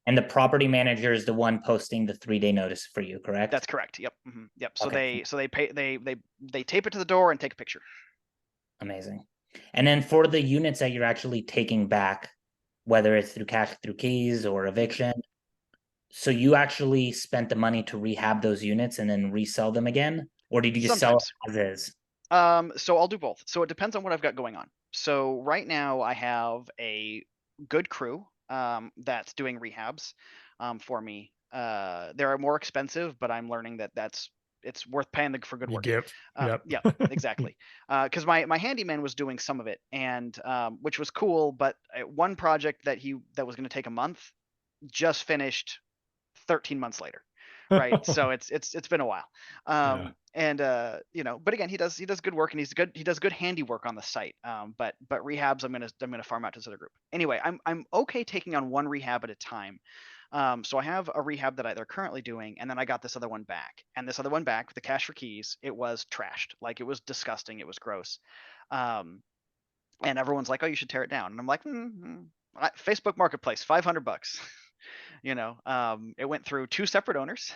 And the property manager is the one posting the 3-day notice for you, correct? That's correct. Yep. Yep. So Okay. they pay they tape it to the door and take a picture. Amazing. And then for the units that you're actually taking back, whether it's through cash through keys or eviction, so you actually spent the money to rehab those units and then resell them again? Or did you just sell Sometimes. it as is? So I'll do both. So it depends on what I've got going on. So right now I have a good crew that's doing rehabs for me. They're more expensive, but I'm learning that it's worth paying for good You work. give. Yep. Yeah, exactly. Because my handyman was doing some of it, and which was cool. But one project that was going to take a month just finished 13 months later, right? So it's been a while. Yeah. And but again, he does good work, and he does good handiwork on the site. But rehabs I'm gonna farm out to this other group. Anyway, I'm okay taking on one rehab at a time. So I have a rehab that they're currently doing, and then I got this other one back. And this other one back with the cash for keys, it was trashed. Like, it was disgusting. It was gross. And everyone's like, "Oh, you should tear it down." And I'm like, Facebook Marketplace, $500. It went through two separate owners.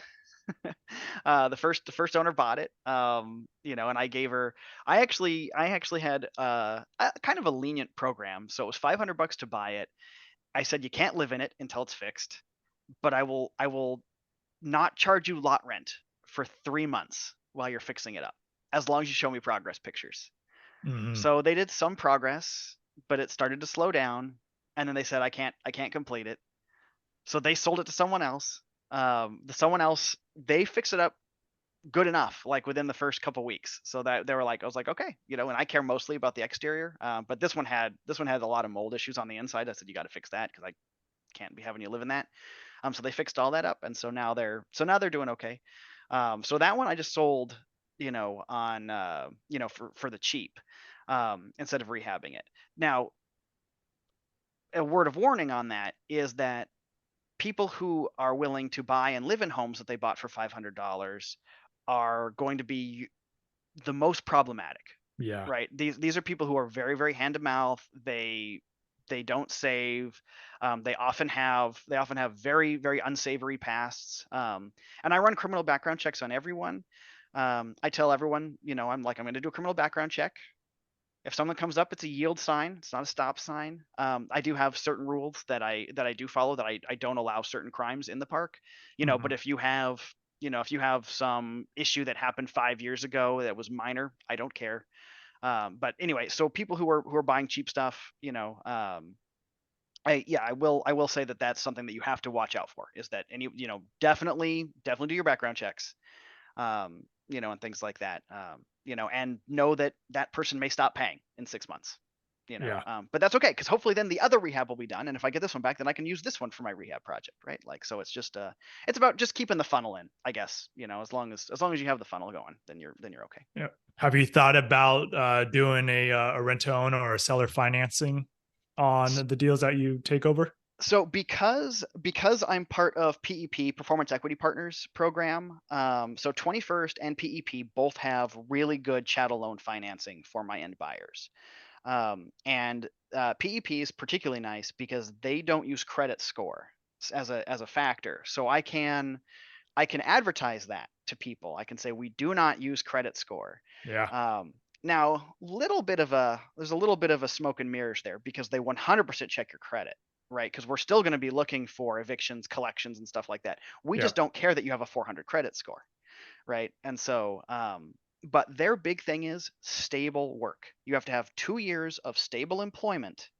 The first owner bought it, and I actually had kind of a lenient program. So it was $500 to buy it. I said, you can't live in it until it's fixed, but I will not charge you lot rent for 3 months while you're fixing it up, as long as you show me progress pictures. Mhm. So they did some progress, but it started to slow down, and then they said, I can't complete it. So they sold it to someone else. Someone else, they fixed it up good enough, like within the first couple weeks. So that they were like, I was like, okay, and I care mostly about the exterior. But this one had a lot of mold issues on the inside. I said, you got to fix that, because I can't be having you live in that. So they fixed all that up, and so now they're doing okay. So that one I just sold, on for the cheap, instead of rehabbing it. Now, a word of warning on that is that people who are willing to buy and live in homes that they bought for $500 are going to be the most problematic, Yeah. right? These are people who are very, very hand to mouth. They don't save. They often have very, very unsavory pasts. And I run criminal background checks on everyone. I tell everyone, I'm going to do a criminal background check. If someone comes up, it's a yield sign. It's not a stop sign. I do have certain rules that I do follow, that I don't allow certain crimes in the park. But if you have some issue that happened 5 years ago that was minor, I don't care. But anyway, so people who are buying cheap stuff, I will say that that's something that you have to watch out for, is that definitely do your background checks. And things like that. And know that that person may stop paying in 6 months. Yeah. But that's okay, because hopefully then the other rehab will be done, and if I get this one back, then I can use this one for my rehab project, right? Like, so it's just it's about just keeping the funnel in, I guess. As long as you have the funnel going, then you're okay. Yeah. Have you thought about doing a rent to own or a seller financing on the deals that you take over? So because I'm part of PEP, Performance Equity Partners program, so 21st and PEP both have really good chattel loan financing for my end buyers. And PEP is particularly nice because they don't use credit score as a factor. So I can advertise that to people. I can say, we do not use credit score. Yeah. Now, there's a little bit of a smoke and mirrors there, because they 100% check your credit, right? Because we're still going to be looking for evictions, collections, and stuff like that. We Yeah. just don't care that you have a 400 credit score, right? And so, but their big thing is stable work. You have to have 2 years of stable employment,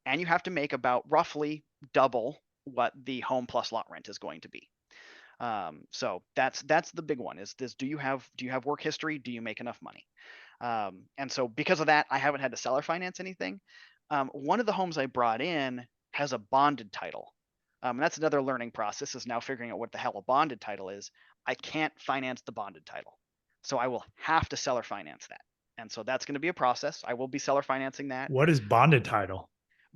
and you have to make about roughly double what the home plus lot rent is going to be. So that's the big one, is this: do you have work history? Do you make enough money? And so because of that, I haven't had to seller finance anything. One of the homes I brought in has a bonded title. And that's another learning process, is now figuring out what the hell a bonded title is. I can't finance the bonded title, so I will have to seller finance that. And so that's going to be a process. I will be seller financing that. What is bonded title?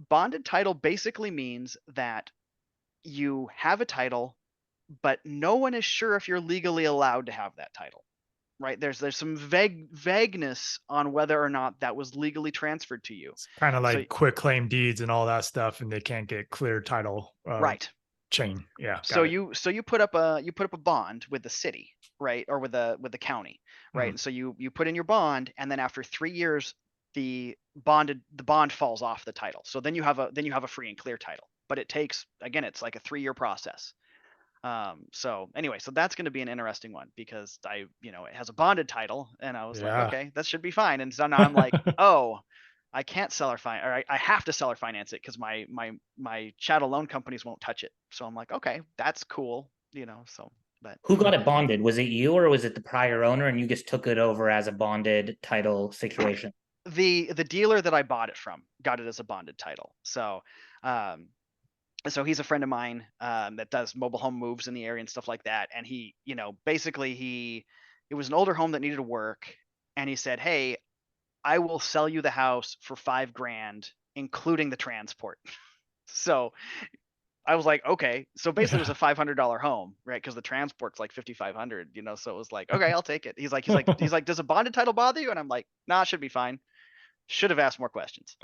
Bonded title basically means that you have a title, but no one is sure if you're legally allowed to have that title. Right? There's some vagueness on whether or not that was legally transferred to you. It's kind of So like quick claim deeds and all that stuff, and they can't get clear title right. chain. Yeah, So got it. you put up a bond with the city, right, or with the county, right? Mhm. And so you put in your bond, and then after 3 years, the bond falls off the title. So then you have a free and clear title, but it takes, again, it's like a 3-year process. So anyway, so that's going to be an interesting one because it has a bonded title, and I was like, Yeah. okay, that should be fine. And so now I'm like, oh, I can't seller finance, or I have to seller finance it because my chattel loan companies won't touch it. So I'm like, okay, that's cool, So, but Who got it bonded? Was it you or was it the prior owner and you just took it over as a bonded title situation? the dealer that I bought it from got it as a bonded title. Um, so he's a friend of mine that does mobile home moves in the area and stuff like that. And he, basically it was an older home that needed work. And he said, hey, I will sell you the house for $5,000, including the transport. So I was like, okay. So basically it was a $500 home, right? Because the transport's like 5,500, so it was like, okay, I'll take it. He's like, does a bonded title bother you? And I'm like, nah, it should be fine. Should have asked more questions.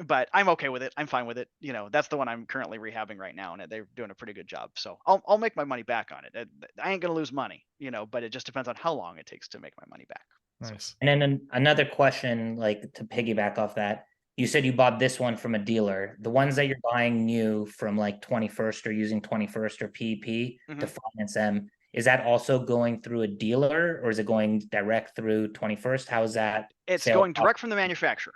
But I'm okay with it. I'm fine with it. That's the one I'm currently rehabbing right now, and they're doing a pretty good job. So I'll make my money back on it. I ain't gonna lose money, but it just depends on how long it takes to make my money back. So, Nice. And then another question, like to piggyback off that, you said you bought this one from a dealer. The ones that you're buying new from like 21st or using 21st or PEP to finance them, is that also going through a dealer or is it going direct through 21st? How is that it's sale? going direct from the manufacturer.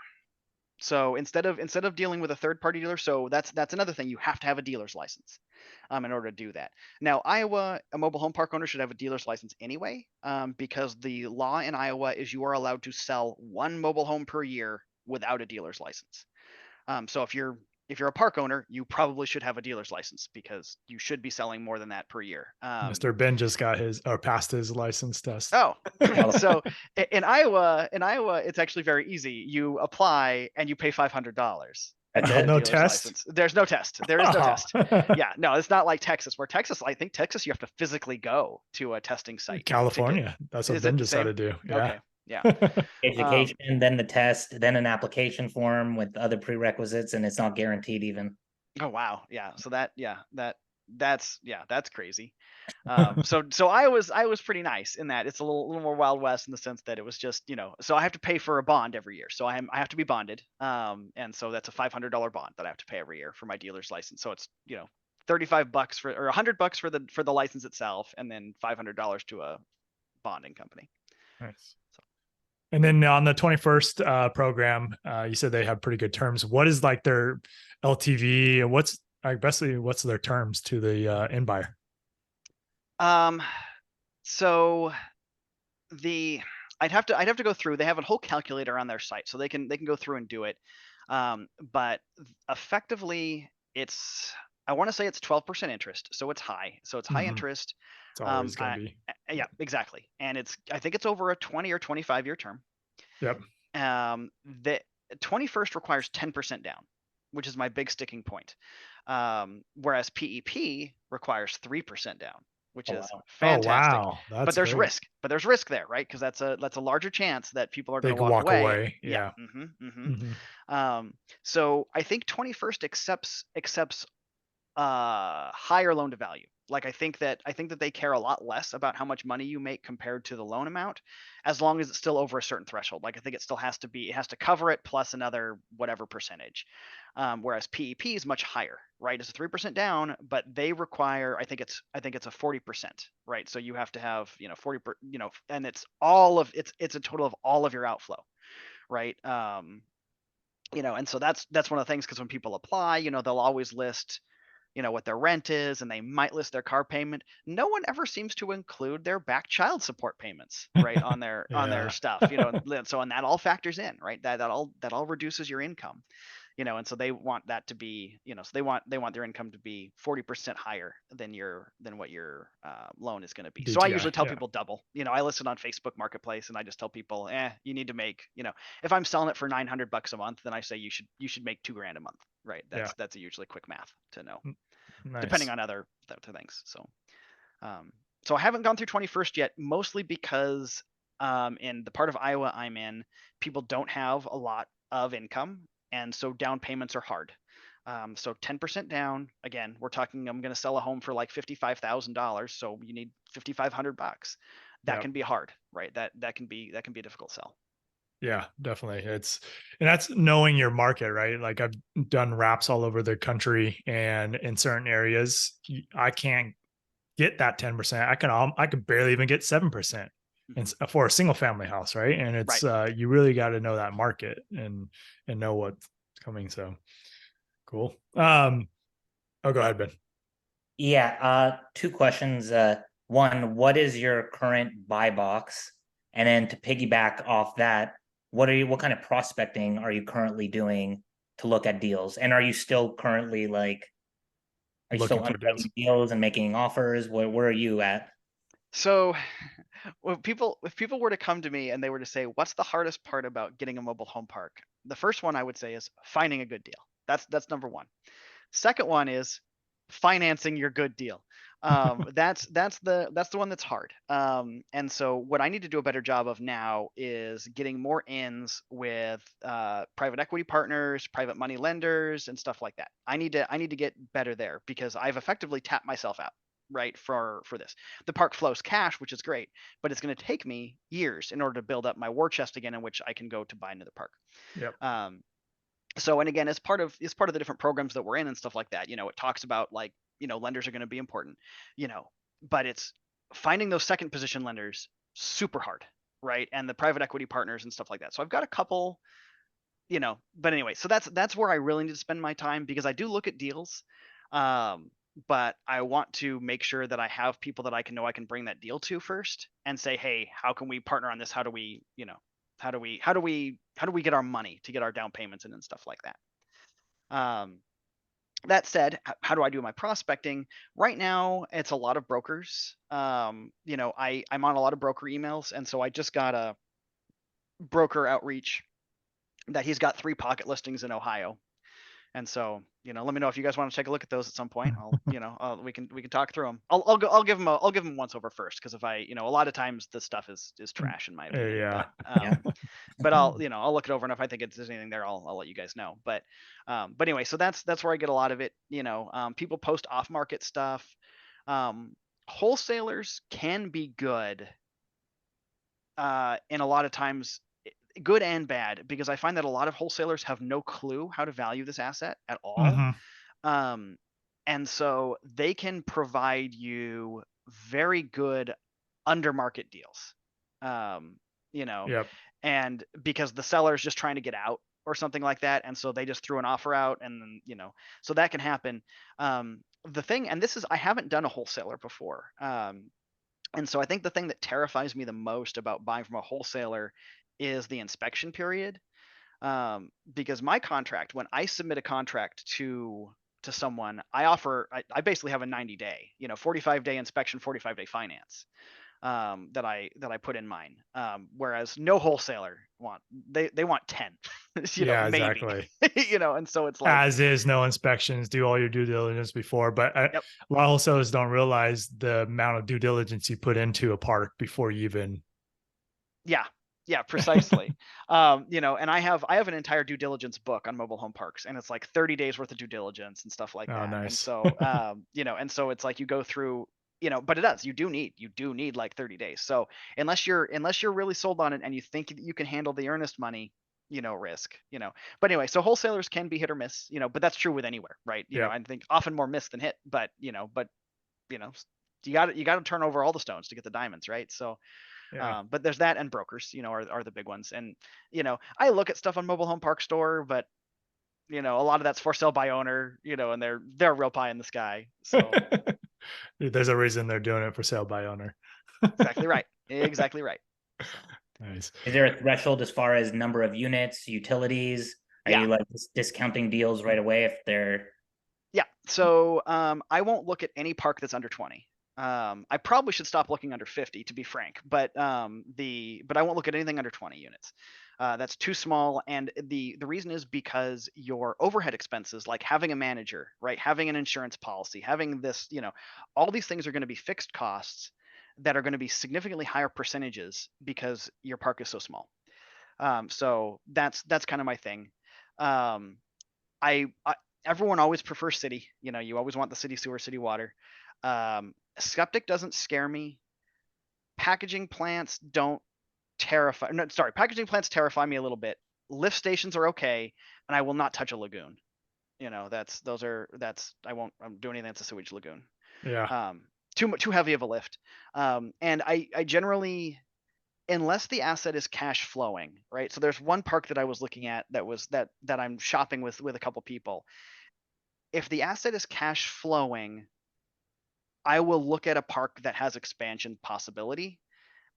So instead of dealing with a third party dealer, so that's another thing. You have to have a dealer's license in order to do that. Now, Iowa, a mobile home park owner should have a dealer's license anyway, because the law in Iowa is you are allowed to sell one mobile home per year without a dealer's license. So if you're a park owner, you probably should have a dealer's license because you should be selling more than that per year. Mr. Ben just got his or passed his license test. Oh, so in Iowa, it's actually very easy. You apply and you pay $500. That's Oh, it. no Dealer's test. license. There's no test. There is no Oh. test. Yeah, no, it's not like Texas, where I think Texas, you have to physically go to a testing site. California. That's what Is Ben it the just had same? to do. Yeah. Okay, yeah. Education, then the test, then an application form with other prerequisites, and it's not guaranteed even. Oh wow, yeah. So that's crazy. So I was pretty nice in that it's a little more Wild West in the sense that it was just, so I have to pay for a bond every year. So I have to be bonded. And so that's a $500 bond that I have to pay every year for my dealer's license. So it's, $35 or $100 for the license itself, and then $500 to a bonding company. Nice. And then on the 21st program, you said they have pretty good terms. What is like their LTV and what's their terms to the end buyer? So I'd have to go through. They have a whole calculator on their site, so they can go through and do it. But effectively, I want to say it's 12% interest, so it's high. So it's high interest. It's always going to be. Yeah, exactly. And I think it's over a 20 or 25-year term. Yep. The 21st requires 10% down, which is my big sticking point. Whereas PEP requires 3% down, which is fantastic. Oh, wow. That's but there's great. risk. But there's risk there, right? Because that's a larger chance that people are They going to could walk walk away. away. Yeah. So I think 21st accepts higher loan to value. Like I think that they care a lot less about how much money you make compared to the loan amount, as long as it's still over a certain threshold. Like I think it still has to cover it plus another whatever percentage. Whereas PEP is much higher, right? It's a 3% down, but they require, I think it's a 40%, right? So you have to have 40 and it's a total of all of your outflow, right? And so that's one of the things, because when people apply, they'll always list what their rent is, and they might list their car payment. No one ever seems to include their back child support payments, right, on their stuff. And that all factors in, right? That all reduces your income. And so they want that to be, so they want their income to be 40% higher than what your loan is going to be. So I usually tell people double. I list it on Facebook Marketplace, and I just tell people, you need to make, if I'm selling it for $900 a month, then I say you should make $2,000 a month, right? That's usually quick math to know. depending on other things. So I haven't gone through 21st yet, mostly because in the part of Iowa I'm in, people don't have a lot of income, and so down payments are hard. So 10% down, again, we're talking, I'm going to sell a home for like $55,000. So you need $5,500. That Yep. can be hard, right? That can be a difficult sell. Yeah, definitely. And that's knowing your market, right? Like I've done wraps all over the country, and in certain areas, I can't get that 10%. I can barely even get 7%. And for a single family house, right? And it's you really got to know that market and know what's coming. So cool. Oh, go ahead, Ben. Yeah, two questions. One, what is your current buy box? And then to piggyback off that, what kind of prospecting are you currently doing to look at deals? And are you still currently like, are you still Looking for deals. underwriting deals and making offers? Where are you at? So if people were to come to me and they were to say, what's the hardest part about getting a mobile home park? The first one I would say is finding a good deal. That's number one. Second one is financing your good deal. That's the one that's hard. And so what I need to do a better job of now is getting more ins with private equity partners, private money lenders, and stuff like that. I need to get better there because I've effectively tapped myself out, right, for this. The park flows cash, which is great, but it's going to take me years in order to build up my war chest again, in which I can go to buy another park. Yep. So, and again, as part of the different programs that we're in and stuff like that, it talks about like, lenders are going to be important, but it's finding those second position lenders super hard, right? And the private equity partners and stuff like that. So I've got a couple, but anyway, so that's where I really need to spend my time, because I do look at deals, but I want to make sure that I have people that I can bring that deal to first and say, hey, how can we partner on this? How do we, how do we get our money to get our down payments in and stuff like that? That said, how do I do my prospecting? Right now, it's a lot of brokers. I'm on a lot of broker emails, and so I just got a broker outreach that he's got 3 pocket listings in Ohio. And so, let me know if you guys want to take a look at those at some point. We can talk through them. I'll give them once over first, because if I, a lot of times the stuff is trash in my opinion. Yeah. But I'll look it over, and if I think there's anything there, I'll let you guys know. But anyway, so that's where I get a lot of it. People post off market stuff. Wholesalers can be good. And a lot of times, good and bad, because I find that a lot of wholesalers have no clue how to value this asset at all. And so they can provide you very good under market deals. Yep. And because the seller is just trying to get out or something like that, and so they just threw an offer out, and then so that can happen. The thing, and this is, I haven't done a wholesaler before, and so I think the thing that terrifies me the most about buying from a wholesaler is the inspection period. Because my contract, when I submit a contract to someone, I basically have a 90-day, 45-day inspection, 45-day finance, that I put in mine. Whereas no wholesaler they want 10, Yeah, maybe, exactly. and so it's like, As is, no inspections, do all your due diligence before. But a lot of wholesalers don't realize the amount of due diligence you put into a park before you even. Yeah, precisely. And I have an entire due diligence book on mobile home parks, and it's like 30 days worth of due diligence and stuff like that. Nice. And so, and so it's like you go through, but you do need like 30 days. So unless you're really sold on it and you think that you can handle the earnest money, risk, but anyway, so wholesalers can be hit or miss, but that's true with anywhere, right? I think often more miss than hit, but you got to turn over all the stones to get the diamonds, right? So, but there's that, and brokers, are the big ones. And, I look at stuff on Mobile Home Park Store, but, a lot of that's for sale by owner, and they're real pie in the sky. So there's a reason they're doing it for sale by owner. Exactly right. Exactly right. So. Nice. Is there a threshold as far as number of units, utilities? Are you like discounting deals right away if they're? Yeah. So I won't look at any park that's under 20. I probably should stop looking under 50 to be frank, but but I won't look at anything under 20 units. That's too small, and the reason is because your overhead expenses, like having a manager, right, having an insurance policy, having this, all these things are going to be fixed costs that are going to be significantly higher percentages because your park is so small. So that's kind of my thing. Um, I everyone always prefers city. You always want the city sewer, city water. Skeptic doesn't scare me. Packaging plants don't terrify. No, sorry, packaging plants terrify me a little bit. Lift stations are okay, and I will not touch a lagoon. I won't do anything that's a sewage lagoon. Yeah. Too heavy of a lift. And I generally, unless the asset is cash flowing, right? So there's one park that I was looking at that I'm shopping with a couple people. If the asset is cash flowing, I will look at a park that has expansion possibility,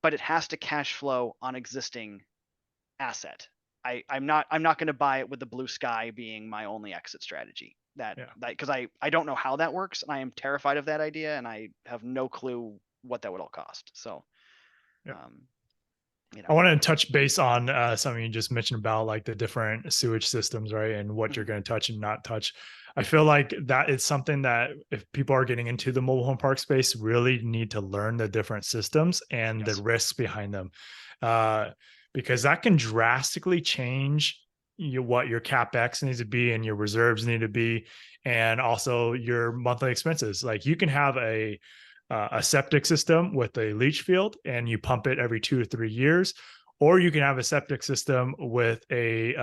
but it has to cash flow on existing asset. I'm not going to buy it with the blue sky being my only exit strategy. Because I don't know how that works, and I am terrified of that idea, and I have no clue what that would all cost. So, Yeah. um, I want to touch base on something you just mentioned about like the different sewage systems, right? And what you're going to touch and not touch. I feel like that is something that if people are getting into the mobile home park space, really need to learn the different systems and the risks behind them, because that can drastically change what your capex needs to be and your reserves need to be, and also your monthly expenses. Like you can have a septic system with a leach field and you pump it every 2 to 3 years, or you can have a septic system with a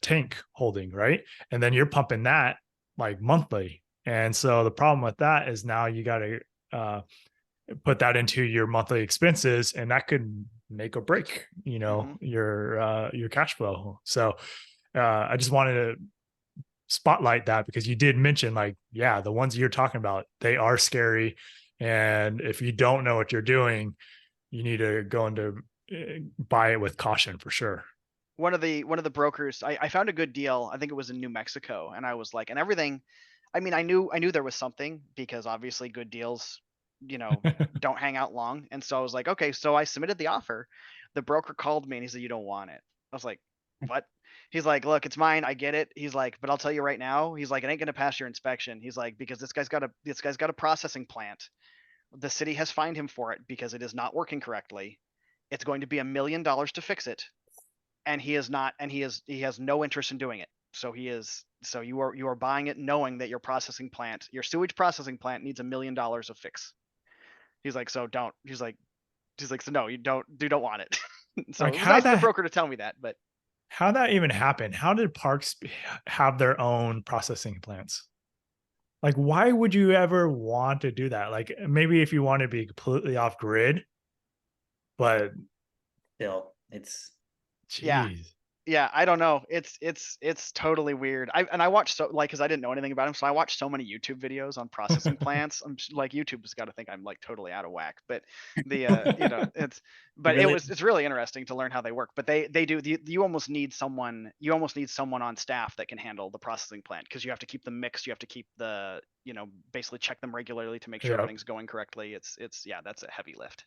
tank holding, right, and then you're pumping that like monthly. And so the problem with that is now you got to put that into your monthly expenses, and that could make or break your cash flow. So I just wanted to spotlight that, because you did mention like, yeah, the ones you're talking about, they are scary. And if you don't know what you're doing, you need to go into buy it with caution for sure. One of the brokers, I found a good deal. I think it was in New Mexico, and I was like, and everything. I mean, I knew there was something, because obviously good deals, don't hang out long. And so I was like, okay. So I submitted the offer. The broker called me and he said, "You don't want it." I was like, "What?" He's like, "Look, it's mine. I get it." He's like, "But I'll tell you right now." He's like, "It ain't gonna pass your inspection." He's like, "Because this guy's got a processing plant. The city has fined him for it because it is not working correctly. It's going to be $1 million to fix it, and he is not, and he has no interest in doing it. So you are buying it knowing that your sewage processing plant needs $1 million of fix." He's like, "So don't." He's like, "So no, you don't want it." So Like it was nice of the broker to tell me that, but how that even happened? How did parks have their own processing plants? Like, why would you ever want to do that? Like, maybe if you want to be completely off grid, but Still, it's yeah. geez. Yeah, I don't know. It's totally weird. I watched because I didn't know anything about him, so I watched so many YouTube videos on processing plants. Like YouTube's got to think I'm like totally out of whack. But really it's really interesting to learn how they work. But they do. You almost need someone. On staff that can handle the processing plant, because you have to keep them mixed. You have to keep basically check them regularly to make sure Yeah. everything's going correctly. Yeah, that's a heavy lift.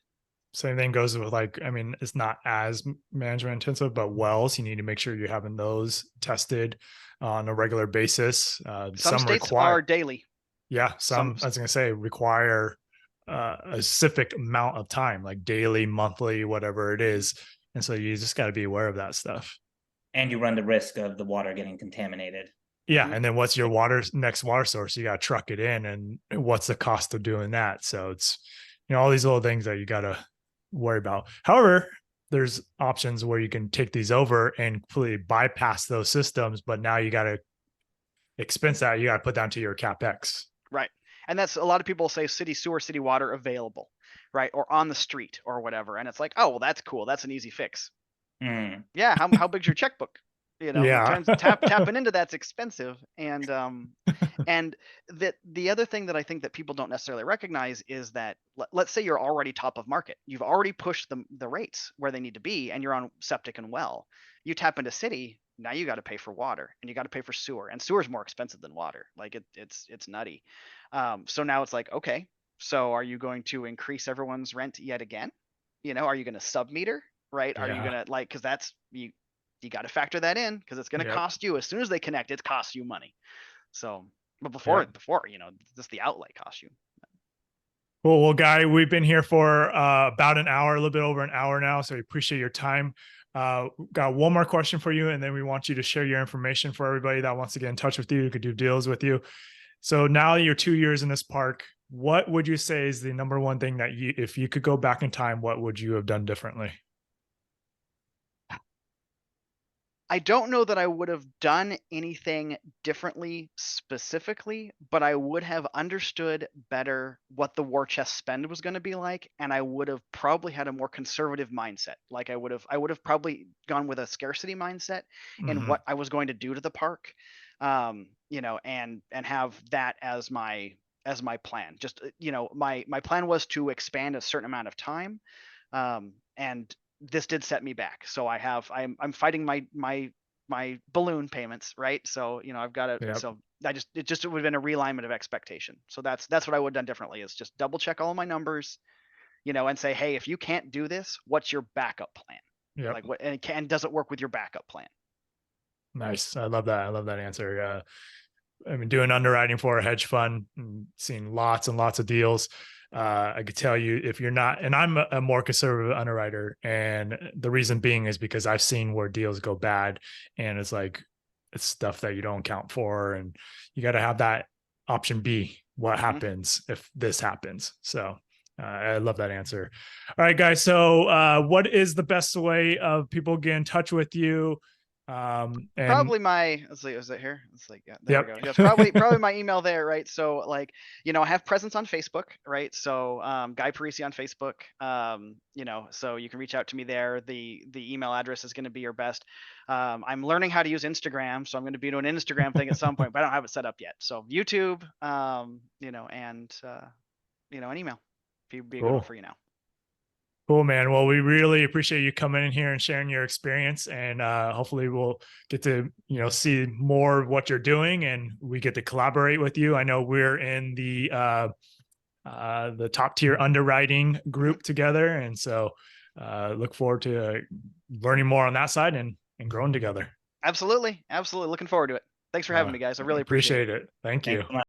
Same thing goes with like, I mean, it's not as management intensive, but wells, you need to make sure you're having those tested on a regular basis. Some Some states require, are daily. yeah, Some some, I was going to say, require a specific amount of time, like daily, monthly, whatever it is. And so you just got to be aware of that stuff. and you run the risk of the water getting contaminated. Yeah. And then what's your next water source? You got to truck it in. And what's the cost of doing that? So it's, all these little things that you got to worry about. However, there's options where you can take these over and completely bypass those systems, but now you got to expense that. You got to put down to your capex. Right. And that's, a lot of people say city sewer, city water available, right? Or on the street or whatever. And it's like, oh, well, that's cool. That's an easy fix. Mm. Yeah. How big's your checkbook? Yeah. Tapping into that's expensive. And the other thing that I think that people don't necessarily recognize is that let's say you're already top of market. You've already pushed the rates where they need to be, and you're on septic and well. You tap into city, now you got to pay for water, and you got to pay for sewer, and sewer is more expensive than water. Like it's nutty. So now it's like, okay, So are you going to increase everyone's rent yet again? You know, are you going to sub-meter, right? Are you Yeah. going to like, cause that's, you got to factor that in because it's going to Yep. cost you as soon as they connect, it costs you money. So, but Yep. before, you know, just the outlay costs you. Cool. Well, Guy, we've been here for about an hour, a little bit over an hour now. So we appreciate your time. Got one more question for you, and then we want you to share your information for everybody that wants to get in touch with you, who could do deals with you. So now you're 2 years in this park. What would you say is the number one thing that you, if you could go back in time, what would you have done differently? I don't know that I would have done anything differently specifically, but I would have understood better what the war chest spend was going to be like, and I would have probably had a more conservative mindset. Like I would have probably gone with a scarcity mindset in Mm-hmm. what I was going to do to the park, you know, and have that as my plan. Just you know, my plan was to expand a certain amount of time, and this did set me back. So I'm fighting my balloon payments, right? So you know I've got it. Yep. So it would have been a realignment of expectation. So that's what I would have done differently, is just double check all of my numbers, you know, and say, hey, if you can't do this, what's your backup plan? Yep. Like what, and does it work with your backup plan? Nice. I love that. I love that answer. I mean, doing underwriting for a hedge fund and seeing lots and lots of deals. I could tell you if you're not, and I'm a more conservative underwriter, and the reason being is because I've seen where deals go bad, and it's like it's stuff that you don't count for, and you got to have that option B. What happens if this happens? So I love that answer. All right, guys. So what is the best way of people get in touch with you? And Probably my, let's see, is it here? It's like, yeah, there we yep. go. Yeah, probably my email there, right? So like, you know, I have presence on Facebook, right? So Guy Parisi on Facebook. You know, so you can reach out to me there. The email address is going to be your best. I'm learning how to use Instagram, so I'm going to be doing an Instagram thing at some point, but I don't have it set up yet. So YouTube, you know, and you know, an email. If you'd be a good one Cool. for you now. Cool, man. Well, we really appreciate you coming in here and sharing your experience, and hopefully we'll get to, you know, see more of what you're doing, and we get to collaborate with you. I know we're in the top tier underwriting group together, and so look forward to learning more on that side and growing together. Absolutely, absolutely. Looking forward to it. Thanks for having me, guys. I really appreciate it. Appreciate it. Thank Thank you. you so much.